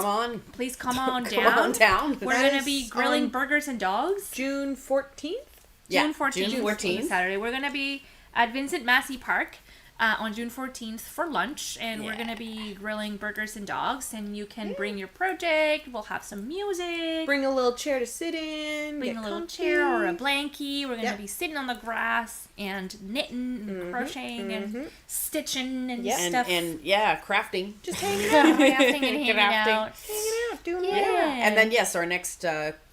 come on down. We're going to be grilling burgers and dogs. June 14th? June 14th. Saturday. We're going to be at Vincent Massey Park on June 14th for lunch, and we're going to be grilling burgers and dogs, and you can bring your project. We'll have some music. Bring a little chair to sit in. Bring a little chair or a blankie. We're going to be sitting on the grass and knitting and crocheting and stitching and stuff. And crafting. Just hanging out. Crafting and hanging out. Doing it. And then, our next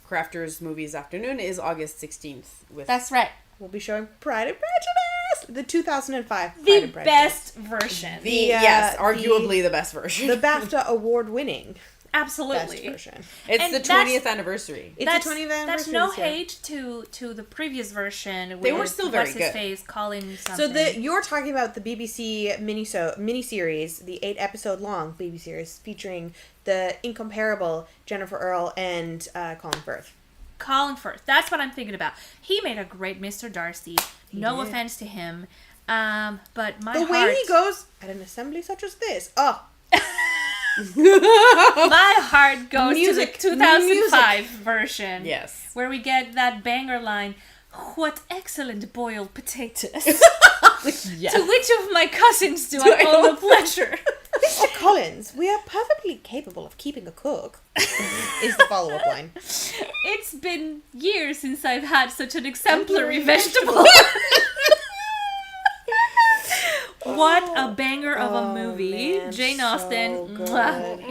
Crafters Movies Afternoon is August 16th. That's right. We'll be showing Pride and Prejudice, the 2005 Pride and Prejudice. The best version. Arguably the best version. The BAFTA award-winning. Absolutely. Best version. It's the 20th anniversary. It's the 20th anniversary. That's no hate to the previous version. They were still very good. Face, Colin something. So you're talking about the BBC miniseries, the 8-episode long BBC series featuring the incomparable Jennifer Earle and Colin Firth. Colin Firth. That's what I'm thinking about. He made a great Mr. Darcy. No offense to him. But my heart... The way he goes, at an assembly such as this. Oh. My heart goes to the 2005 version. Yes. Where we get that banger line, "What excellent boiled potatoes." Yes. To which of my cousins do I owe the pleasure? Mr. Collins, we are perfectly capable of keeping a cook, is the follow-up line. It's been years since I've had such an exemplary vegetable. What a banger of a movie. Man, Jane Austen.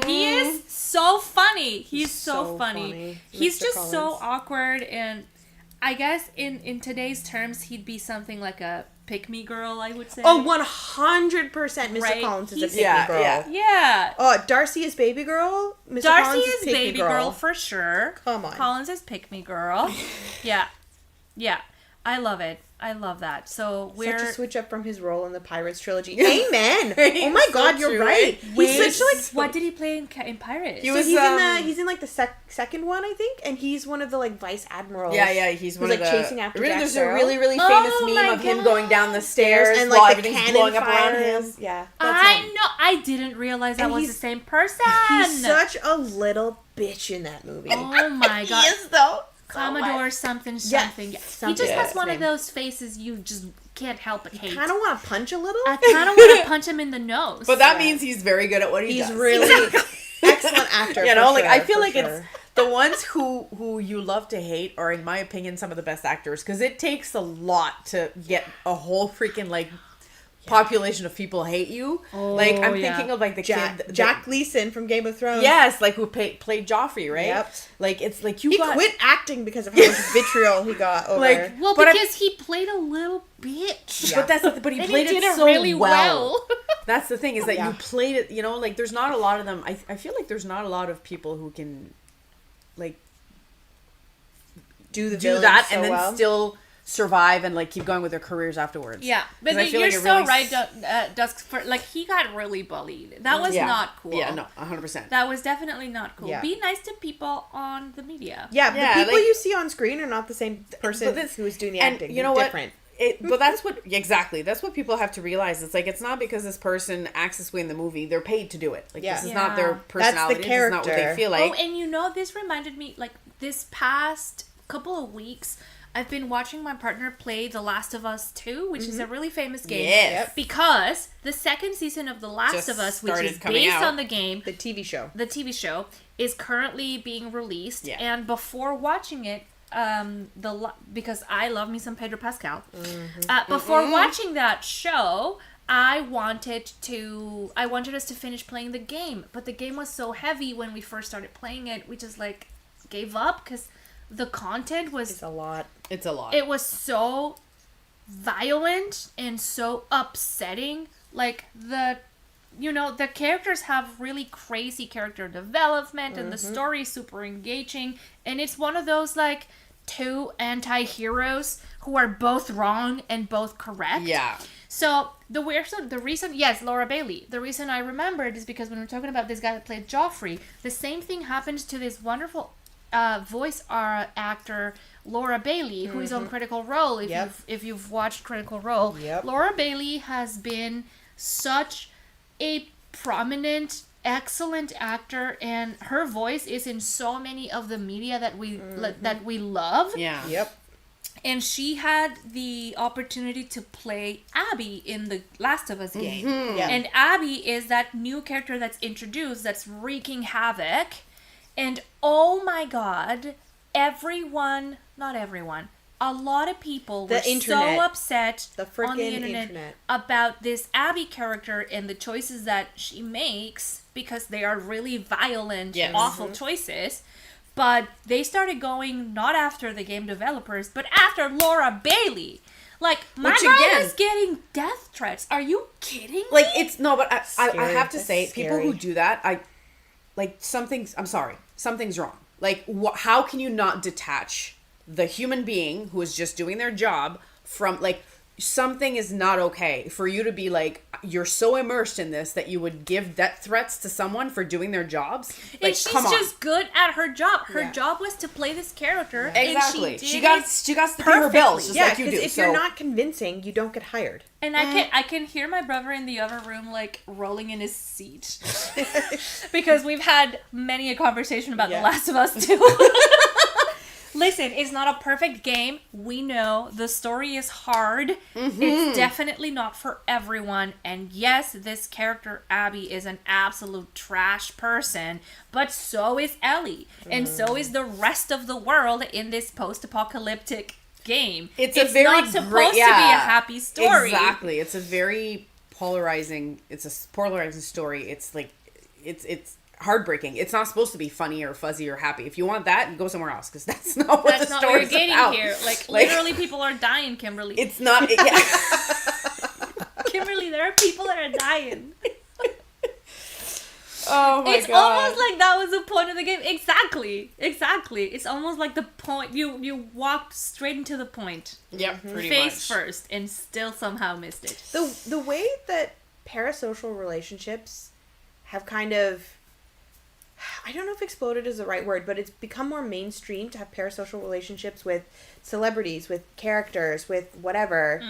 He is so funny. He's so funny. He's just Collins. So awkward, and I guess in today's terms, he'd be something like a pick-me girl, I would say. Oh, 100% Mr. Collins is a pick-me girl. Yeah. Oh, Darcy is baby girl? Mr. Darcy Collins is baby girl for sure. Come on. Collins is pick-me girl. Yeah. I love it. I love that. So we're such a switch up from his role in the Pirates trilogy. Amen. Oh my God, you're right. He's such like. What did he play in Pirates? He's in like the second one, I think, and he's one of the like vice admirals. Yeah. He's one of the chasing after Jack There's Sparrow. a really famous meme of him going down the stairs and like while everything's blowing up around him. Yeah, I know. I didn't realize that was the same person. He's such a little bitch in that movie. Oh my God. He is though. Commodore something. Yes, he just has one of those faces you just can't help but hate. Kind of want to punch a little. I kind of want to punch him in the nose. But that means he's very good at what he does. He's really excellent actor. You know, like I feel like it's the ones who you love to hate are, in my opinion, some of the best actors, because it takes a lot to get a whole freaking like population of people hate you. Like I'm thinking of like the Jack Gleason from Game of Thrones. Yes, like who played Joffrey, right? Yep. Like it's like he quit acting because of how much vitriol he got over. Like, well, because he played a little bitch. Yeah. But he played it so really well. That's the thing, is that you played it. You know, like there's not a lot of them. I feel like there's not a lot of people who can like do that and then still survive and like keep going with their careers afterwards. Yeah, but you're so right, Dusk. For like, he got really bullied. That was not cool. Yeah, no, 100%. That was definitely not cool. Yeah. Be nice to people on the media. Yeah, the people you see on screen are not the same person who is doing the acting. You know They're what? Different. But that's what people have to realize. It's like, it's not because this person acts this way in the movie. They're paid to do it. Like this is not their personality. That's the character. This is not what they feel like. Oh, and you know, this reminded me, like this past couple of weeks, I've been watching my partner play The Last of Us 2, which is a really famous game. Yes. Because the second season of The Last of Us, which is based on the game, the TV show, is currently being released. Yeah. And before watching it, because I love me some Pedro Pascal, before watching that show, I wanted us to finish playing the game, but the game was so heavy when we first started playing it, we just like gave up because the content was... It's a lot. It was so violent and so upsetting. Like, the characters have really crazy character development and the story is super engaging. And it's one of those, like, two anti-heroes who are both wrong and both correct. Yeah. So, the reason, yes, Laura Bailey. The reason I remembered is because when we're talking about this guy that played Joffrey, the same thing happened to this wonderful voice actor Laura Bailey, who is on Critical Role. If you've watched Critical Role, Laura Bailey has been such a prominent, excellent actor, and her voice is in so many of the media that we love. Yeah. Yep. And she had the opportunity to play Abby in the Last of Us game. Yeah. And Abby is that new character that's introduced that's wreaking havoc. And oh my god, not everyone, a lot of people were so upset on the internet about this Abby character and the choices that she makes, because they are really violent, awful choices. But they started going not after the game developers, but after Laura Bailey. Like, my girl is getting death threats. Are you kidding me? Like, it's... No, but I have to say, people who do that, something's wrong. Like, how can you not detach the human being who is just doing their job from, like, something is not okay for you to be like, you're so immersed in this that you would give death threats to someone for doing their jobs. Like, and she's just good at her job. Her job was to play this character. Exactly. And she got to pay her bills just like you do. If you're not convincing, you don't get hired. And I can hear my brother in the other room, like, rolling in his seat. Because we've had many a conversation about The Last of Us 2. Listen, it's not a perfect game. We know the story is hard. It's definitely not for everyone. And yes, this character, Abby, is an absolute trash person. But so is Ellie. And so is the rest of the world in this post-apocalyptic game. It's not supposed to be a happy story. Exactly. It's a very polarizing story. It's like, it's heartbreaking. It's not supposed to be funny or fuzzy or happy. If you want that, you go somewhere else, because that's not what the story's getting about. Here. Like, literally, people are dying, Kimberly. It's not. Kimberly, there are people that are dying. Oh my god! It's almost like that was the point of the game. Exactly. It's almost like the point. You walked straight into the point. Yep, pretty face much. first, and still somehow missed it. The way that parasocial relationships have kind of, I don't know if exploded is the right word, but it's become more mainstream to have parasocial relationships with celebrities, with characters, with whatever.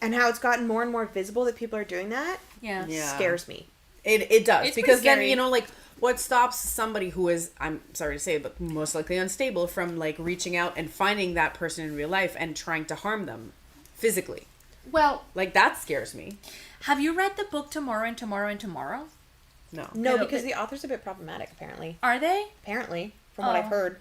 And how it's gotten more and more visible that people are doing that scares me. It does. It's because then, like, what stops somebody who is, I'm sorry to say, but most likely unstable from, like, reaching out and finding that person in real life and trying to harm them physically? Well, Like, that scares me. have you read the book Tomorrow and Tomorrow and Tomorrow? No, because the author's a bit problematic, apparently. Are they? Apparently, from what I've heard.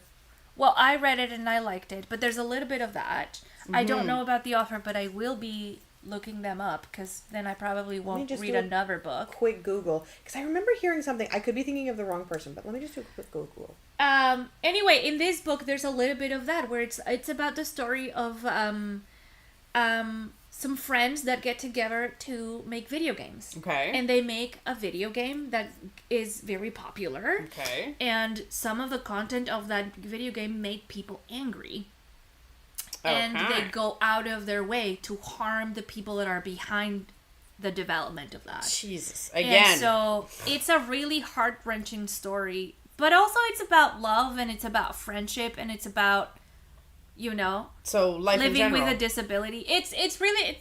Well, I read it and I liked it, but there's a little bit of that. I don't know about the author, but I will be looking them up, because then I probably won't read another book. Quick Google, because I remember hearing something. I could be thinking of the wrong person, but let me just do a quick Google. Anyway, in this book, there's a little bit of that, where it's about the story of some friends that get together to make video games. Okay. And they make a video game that is very popular. Okay. And some of the content of that video game made people angry. Okay. And they go out of their way to harm the people that are behind the development of that. Jesus. Again. And so it's a really heart-wrenching story. But also it's about love, and it's about friendship, and it's about, so life living in general. with a disability. It's really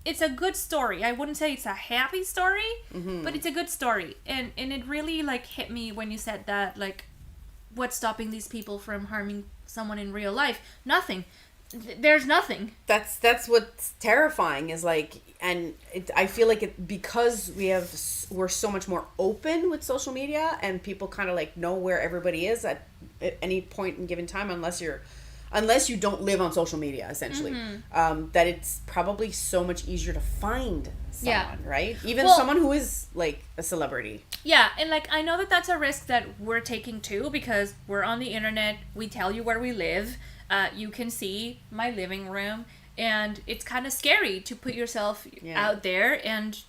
it's a good story. I wouldn't say it's a happy story, but it's a good story. And it really like hit me when you said that, like, what's stopping these people from harming someone in real life? Nothing. There's nothing. That's what's terrifying is like, and I feel like because we're so much more open with social media, and people kind of like know where everybody is at any point in given time, unless you don't live on social media, essentially, that it's probably so much easier to find someone, right? Even someone who is like a celebrity. Yeah, and like I know that that's a risk that we're taking too, because we're on the internet. We tell you where we live. You can see my living room, and it's kind of scary to put yourself out there, and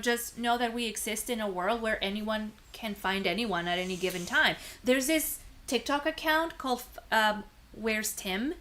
just know that we exist in a world where anyone can find anyone at any given time. There's this TikTok account called Where's Tim,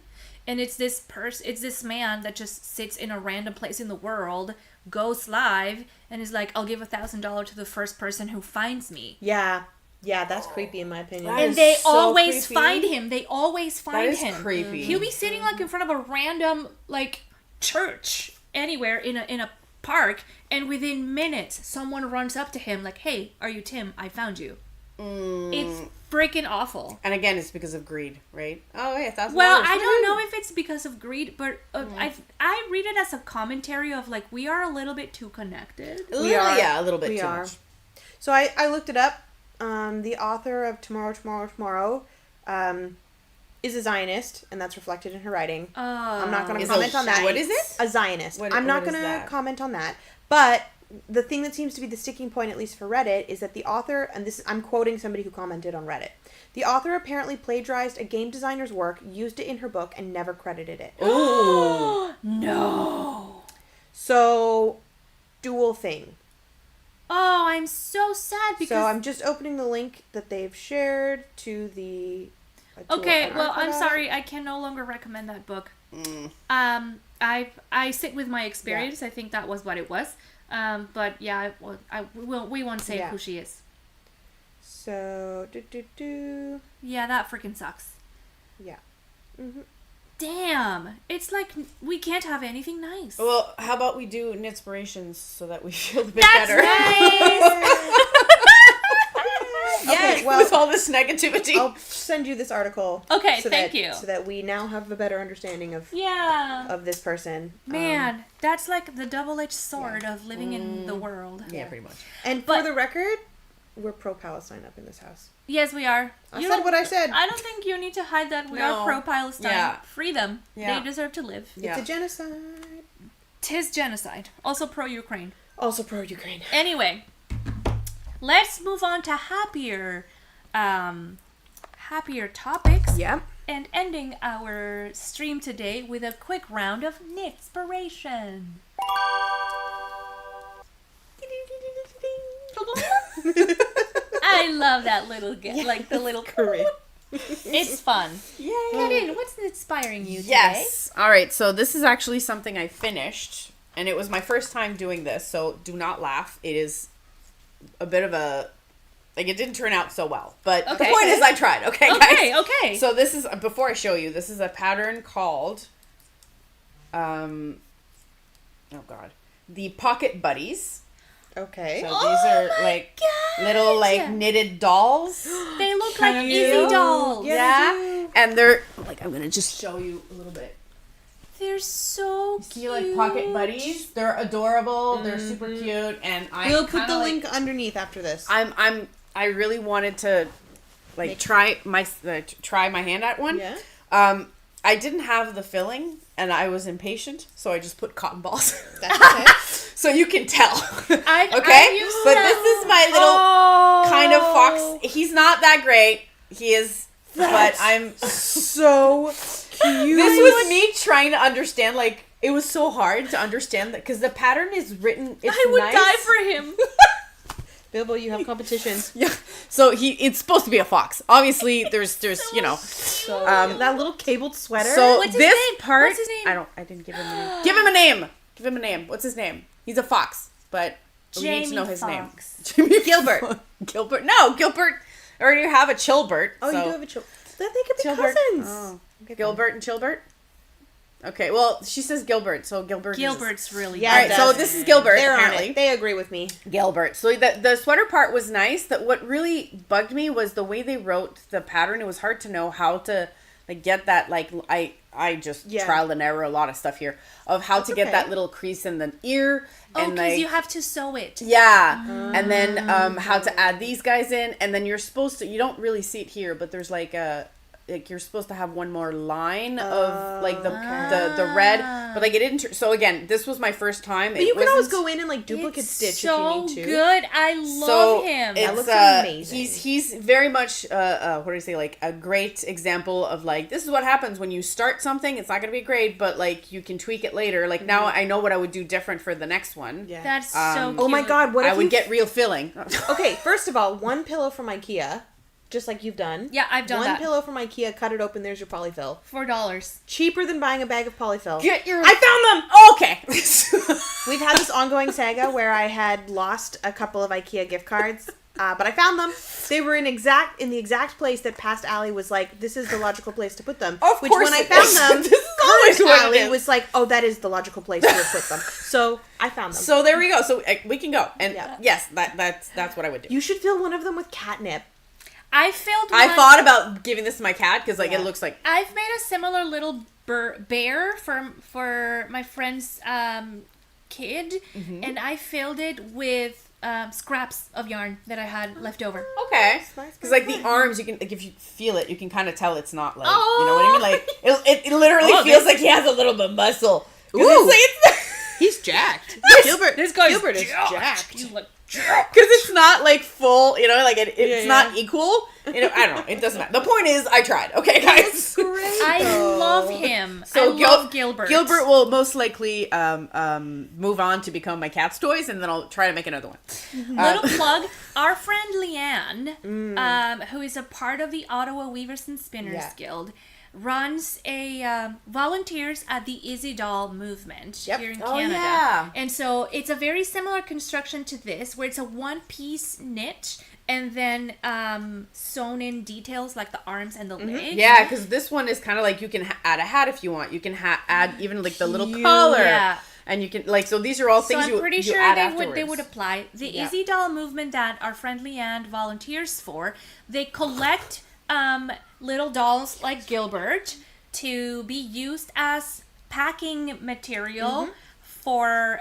and it's this man that just sits in a random place in the world, goes live, and is like, I'll give $1,000 to the first person who finds me. Yeah, that's creepy in my opinion. And they always find him. They always find him. That is creepy. He'll be sitting like in front of a random like church anywhere in a park, and within minutes someone runs up to him like, "Hey, are you Tim? I found you." It's freaking awful. And again, it's because of greed, right? Oh, yeah, $1,000. Well, I don't know if it's because of greed, but I read it as a commentary of like, we are a little bit too connected. We are, yeah, a little bit too much. So I looked it up. The author of Tomorrow is a Zionist, and that's reflected in her writing. I'm not going to comment on that. What is it? A Zionist. I'm not going to comment on that. But the thing that seems to be the sticking point, at least for Reddit, is that the author, and I'm quoting somebody who commented on Reddit, the author apparently plagiarized a game designer's work, used it in her book, and never credited it. Oh no! So, dual thing. Oh, I'm so sad because... So I'm just opening the link that they've shared to the... Okay, well, I'm sorry. I can no longer recommend that book. I sit with my experience. Yeah. I think that was what it was. But yeah, we won't say who she is. So, Yeah, that freaking sucks. Yeah. Damn. It's like we can't have anything nice. Well, how about we do an inspirations so that we feel a bit better? Nice! Yes. Okay, well, with all this negativity. I'll send you this article. Okay, thank you. So that we now have a better understanding of this person. Man, that's like the double-edged sword of living in the world. Yeah, pretty much. And for the record, we're pro-Palestine up in this house. Yes, we are. I said what I said. I don't think you need to hide that. We are pro-Palestine. Yeah. Free them. Yeah. They deserve to live. It's a genocide. 'Tis genocide. Also pro-Ukraine. Also pro-Ukraine. Anyway, let's move on to happier topics. Yep. And ending our stream today with a quick round of Knitspiration. I love that little like the little Carine. It's fun. Yay. Carine, what's inspiring you today? Yes. All right. So this is actually something I finished, and it was my first time doing this. So do not laugh. It is a bit of a it didn't turn out so well, but the point is I tried. Okay, guys. Okay. So this is before I show you. This is a pattern called the Pocket Buddies. Okay. So these are like little like knitted dolls. They look like Izzy dolls. Yeah. And they're like, I'm going to just show you a little bit. They're so so cute. You like pocket buddies? They're adorable. They're super cute, and we'll put the link underneath after this. I really wanted to try my hand at one. Yeah. I didn't have the filling, and I was impatient, so I just put cotton balls. That's okay. So you can tell. Okay? I But this is my little kind of fox. He's not that great. He is, but I'm so cute. This was me trying to understand, it was so hard to understand that, because the pattern is written, I would die for him. Bilbo, you have competition. Yeah. So it's supposed to be a fox. Obviously, there's So, that little cabled sweater. So What's his this name? part, What's his name? I didn't give him a name. Give him a name. Give him a name. What's his name? He's a fox, but we need to know his Fox. name. Gilbert. Gilbert. No, Gilbert. I already have a Chilbert. Oh, so. you do have a Chilbert. They could be Chilbert. cousins. Oh. Okay, Gilbert and Chilbert. Okay, well, she says Gilbert, so Gilbert's really Yeah, all right, so this is Gilbert, They're apparently. on it. They agree with me. Gilbert. So the sweater part was nice. That what really bugged me was the way they wrote the pattern. It was hard to know how to get that. I just trial and error a lot of stuff here of how to get that little crease in the ear. Oh, and because you have to sew it. Yeah, and then how to add these guys in, and then you're supposed to. You don't really see it here, but there's you're supposed to have one more line of the red, but it didn't. So again, this was my first time. But you can always go in and duplicate stitch if you need to. So good, I love him. That looks amazing. He's very much what do you say, a great example of this is what happens when you start something. It's not going to be great, but you can tweak it later. Now I know what I would do different for the next one. Yeah, that's so cute. Oh my god, what if I would get real filling. Okay, first of all, one pillow from IKEA. Just like you've done. Yeah, I've done that. One pillow from IKEA, cut it open, there's your polyfill. $4. Cheaper than buying a bag of polyfill. I found them! Okay. We've had this ongoing saga where I had lost a couple of IKEA gift cards, but I found them. They were in the exact place that past Allie was like, this is the logical place to put them. Of Which course when I found them, this is always what Allie it is. was like, oh, that is the logical place to put them. So I found them. So there we go. So we can go. And yes, that's what I would do. You should fill one of them with catnip. I thought about giving this to my cat because it looks like. I've made a similar little bear for my friend's kid, and I filled it with scraps of yarn that I had left over. Okay, because the arms, you can if you feel it, you can kind of tell it's not you know what I mean. It literally feels like he has a little bit of muscle. Ooh. He's jacked. Gilbert is jacked. You look because it's not full, it's not equal. I don't know. It doesn't matter. The point is, I tried. Okay, guys. That's great. I love him. So I love Gilbert. Gilbert will most likely move on to become my cat's toys, and then I'll try to make another one. Little plug: our friend Leanne, who is a part of the Ottawa Weavers and Spinners Guild, runs volunteers at the Izzy Doll movement here in Canada. Yeah. And so it's a very similar construction to this, where it's a one-piece knit and then sewn in details like the arms and the legs. Yeah, because this one is kind of you can add a hat if you want. You can add even the little collar. Yeah. And you can so these are all things I'm pretty you sure add they afterwards. would apply. The Izzy Doll movement that our friend Leanne volunteers for, they collect little dolls like Gilbert to be used as packing material for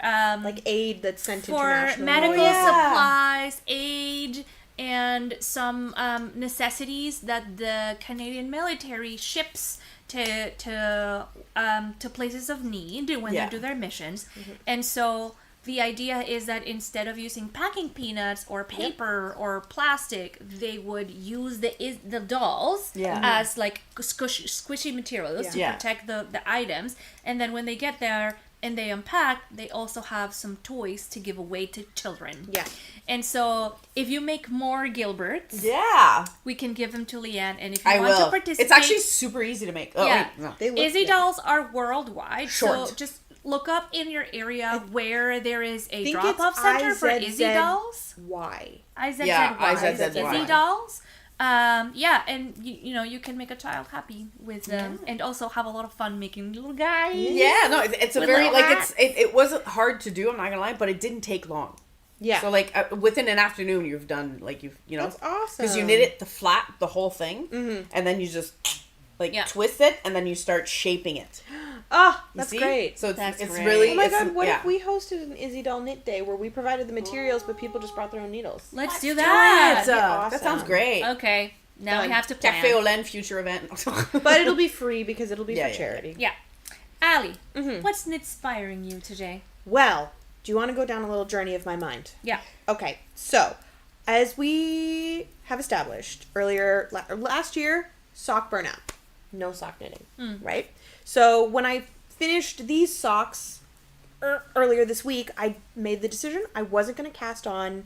aid that's sent for internationally. medical supplies, aid, and some necessities that the Canadian military ships to places of need when they do their missions. And so the idea is that instead of using packing peanuts or paper or plastic, they would use the dolls as squishy materials to protect the items. And then when they get there and they unpack, they also have some toys to give away to children. Yeah. And so if you make more Gilberts, we can give them to Leanne. And if you want to participate, it's actually super easy to make. Izzy dolls are worldwide. So just look up in your area where there is a drop-off center for Izzy dolls. IZZY. Izzy dolls. And you can make a child happy with them, and also have a lot of fun making little guys. Yeah, no, it's a very it wasn't hard to do. I'm not gonna lie, but it didn't take long. Yeah. So within an afternoon, you've done That's awesome. Because you knit it the whole thing, and then you just twist it, and then you start shaping it. Oh, that's great. So it's great. really... Oh my God, what if we hosted an Izzy Doll Knit Day where we provided the materials, but people just brought their own needles? Let's do that. Awesome. That sounds great. Okay. Now we have to plan. Cafe au lait future event. But it'll be free because it'll be for charity. Yeah. Allie, what's inspiring you today? Well, do you want to go down a little journey of my mind? Yeah. Okay, so as we have established earlier, last year, sock burnout. No sock knitting, right? So when I finished these socks earlier this week, I made the decision I wasn't going to cast on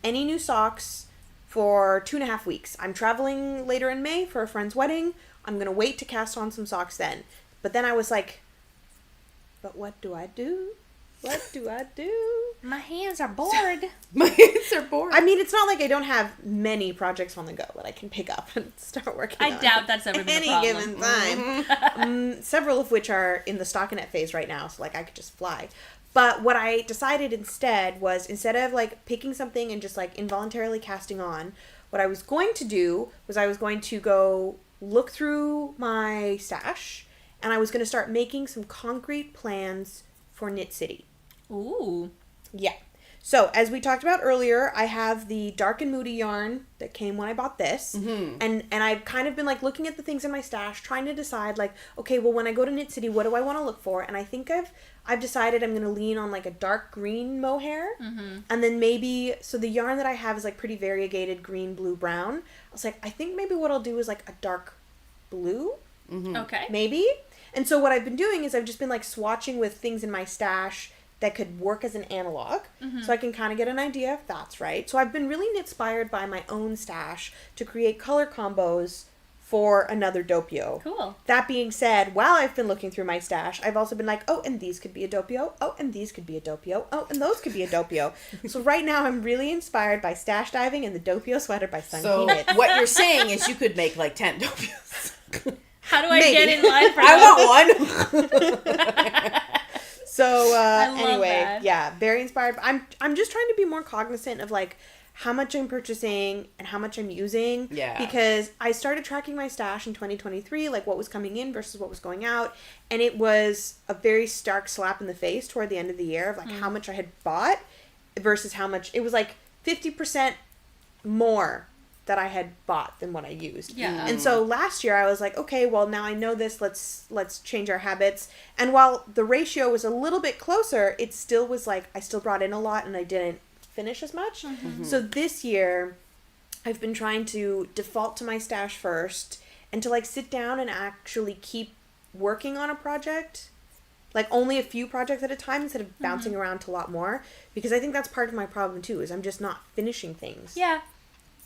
any new socks for 2.5 weeks. I'm traveling later in May for a friend's wedding. I'm going to wait to cast on some socks then. But then I was like, but what do I do? What do I do? My hands are bored. My hands are bored. I mean, it's not like I don't have many projects on the go that I can pick up and start working on. I doubt that's ever been a problem. Any given time. Several of which are in the stockinette phase right now, so like I could just fly. But what I decided instead was, instead of like picking something and just like involuntarily casting on, what I was going to do was I was going to go look through my stash and I was going to start making some concrete plans for Knit City. Ooh. Yeah. So, as we talked about earlier, I have the Dark and Moody yarn that came when I bought this. Mm-hmm. And I've kind of been, like, looking at the things in my stash, trying to decide, like, okay, well, when I go to Knit City, what do I want to look for? And I think I've decided I'm going to lean on, like, a dark green mohair. Mm-hmm. And then maybe, so the yarn that I have is, like, pretty variegated green, blue, brown. I was like, I think maybe what I'll do is, like, a dark blue. Mm-hmm. Okay. Maybe. And so what I've been doing is I've just been, like, swatching with things in my stash that could work as an analog, so I can kind of get an idea if that's right. So I've been really inspired by my own stash to create color combos for another doppio. Cool. That being said, while I've been looking through my stash, I've also been like, oh, and these could be a doppio. Oh, and these could be a doppio. Oh, and those could be a doppio. So right now I'm really inspired by Stash Diving and the doppio sweater by Sun So Knit. what you're saying is you could make like 10 doppios. How do I get in line for I want one. So anyway, that. Yeah, very inspired. I'm just trying to be more cognizant of like how much I'm purchasing and how much I'm using. Yeah. Because I started tracking my stash in 2023, like what was coming in versus what was going out, and it was a very stark slap in the face toward the end of the year of like how much I had bought versus how much it was like 50% more that I had bought than what I used. Yeah. And so last year I was like, okay, well now I know this, let's change our habits. And while the ratio was a little bit closer, it still was like, I still brought in a lot and I didn't finish as much. Mm-hmm. So this year I've been trying to default to my stash first and to like sit down and actually keep working on a project. Like only a few projects at a time instead of bouncing around to a lot more. Because I think that's part of my problem too, is I'm just not finishing things. Yeah.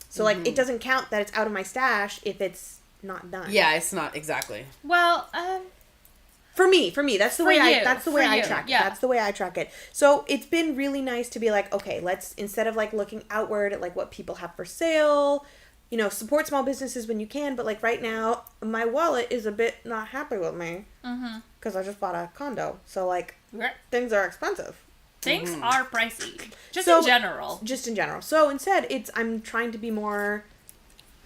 So, like, it doesn't count that it's out of my stash if it's not done. Yeah, it's not, exactly. Well, For me, that's the way I track it. Yeah. That's the way I track it. So, it's been really nice to be like, okay, let's, instead of, like, looking outward at, like, what people have for sale, you know, support small businesses when you can, but, like, right now, my wallet is a bit not happy with me. Mm-hmm. Because I just bought a condo. So, like, things are expensive. Things are pricey. Just in general. So instead, I'm trying to be more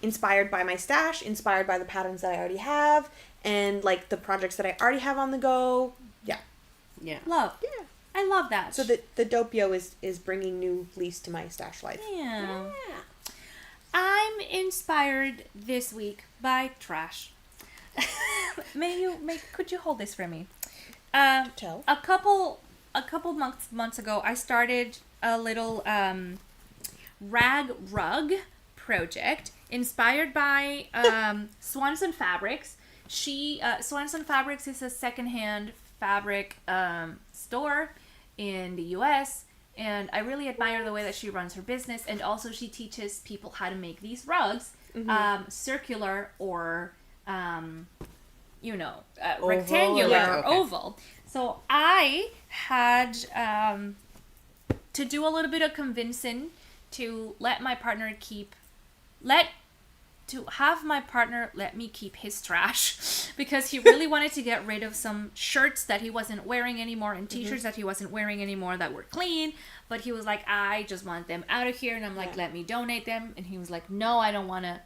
inspired by my stash, inspired by the patterns that I already have, and like the projects that I already have on the go. Yeah. Yeah. I love that. So the doppio is bringing new lease to my stash life. Yeah. I'm inspired this week by trash. Could you hold this for me? Tell. A couple months ago, I started a little rag rug project inspired by Swanson Fabrics. Swanson Fabrics is a secondhand fabric store in the U.S., and I really admire the way that she runs her business, and also she teaches people how to make these rugs, circular or rectangular or oval. So I had to do a little bit of convincing to have my partner let me keep his trash because he really wanted to get rid of some shirts that he wasn't wearing anymore and t-shirts that he wasn't wearing anymore that were clean, but he was like, I just want them out of here, and I'm like, let me donate them, and he was like, no, I don't want to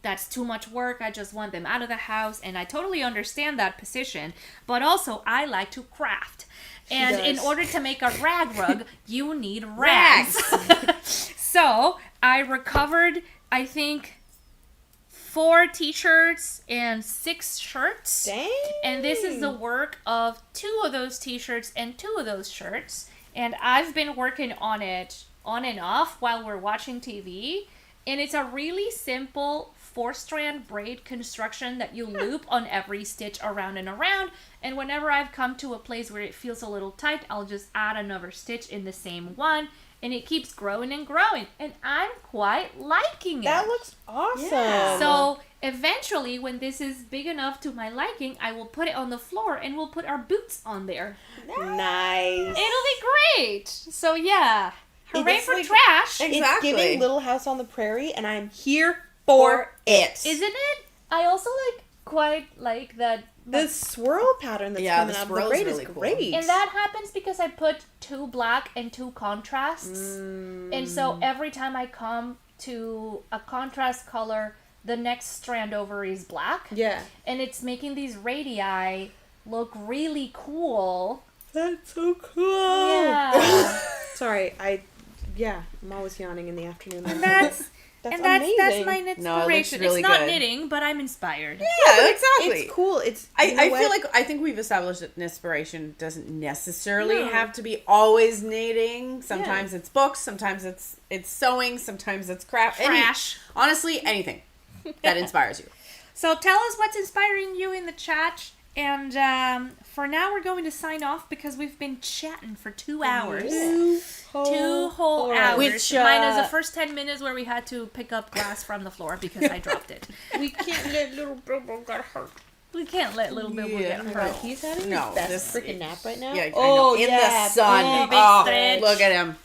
that's too much work. I just want them out of the house. And I totally understand that position. But also, I like to craft. And in order to make a rag rug, you need rags. So I recovered, I think, 4 t-shirts and 6 shirts. Dang. And this is the work of 2 of those t-shirts and 2 of those shirts. And I've been working on it on and off while we're watching TV. And it's a really simple 4-strand braid construction that you loop on every stitch around and around. And whenever I've come to a place where it feels a little tight, I'll just add another stitch in the same one. And it keeps growing and growing. And I'm quite liking it. That looks awesome. Yeah. So eventually, when this is big enough to my liking, I will put it on the floor and we'll put our boots on there. Nice. It'll be great. So yeah. Hooray It's for like- trash. Exactly. It's giving Little House on the Prairie, and I'm here for it. Isn't it? I also quite like that. The swirl pattern that's coming out of the braid is really cool. great. And that happens because I put 2 black and 2 contrasts. And so every time I come to a contrast color, the next strand over is black. Yeah. And it's making these radii look really cool. That's so cool. Yeah. Sorry, I'm always yawning in the afternoon. And that's amazing. my inspiration. No, it looks really it's not good. knitting, but I'm inspired. Yeah, exactly. It's cool. It's. I think we've established that inspiration doesn't necessarily have to be always knitting. Sometimes it's books. Sometimes it's sewing. Sometimes it's craft. Trash. Honestly, anything that inspires you. So tell us what's inspiring you in the chat. And for now, we're going to sign off because we've been chatting for 2 hours. 2 whole hours. Which, minus the first 10 minutes where we had to pick up glass from the floor because I dropped it. We can't let little Bilbo get hurt. We can't let little Bilbo get hurt. He's having No, his best this- freaking nap right now. Yeah, I know. In the sun. big Oh, stretch. look at him.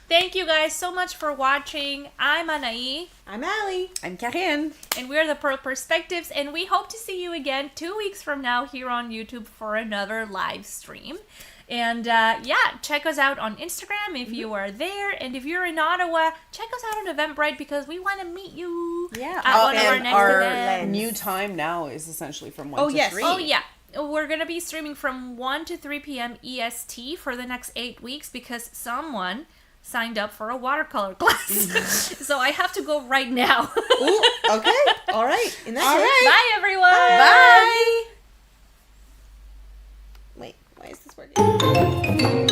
Thank you guys so much for watching. I'm Anahí. I'm Allie. I'm Carine. And we're the Purl Perspectives. And we hope to see you again 2 weeks from now here on YouTube for another live stream. And check us out on Instagram if you are there. And if you're in Ottawa, check us out on Eventbrite because we want to meet you at one of our next events. New time now is essentially from 1 to 3. Oh, yeah. We're going to be streaming from 1 to 3 p.m. EST for the next 8 weeks because someone signed up for a watercolor class. So I have to go right now. Ooh, okay. All right. In that case, Bye, everyone. Bye. Wait, why is this working?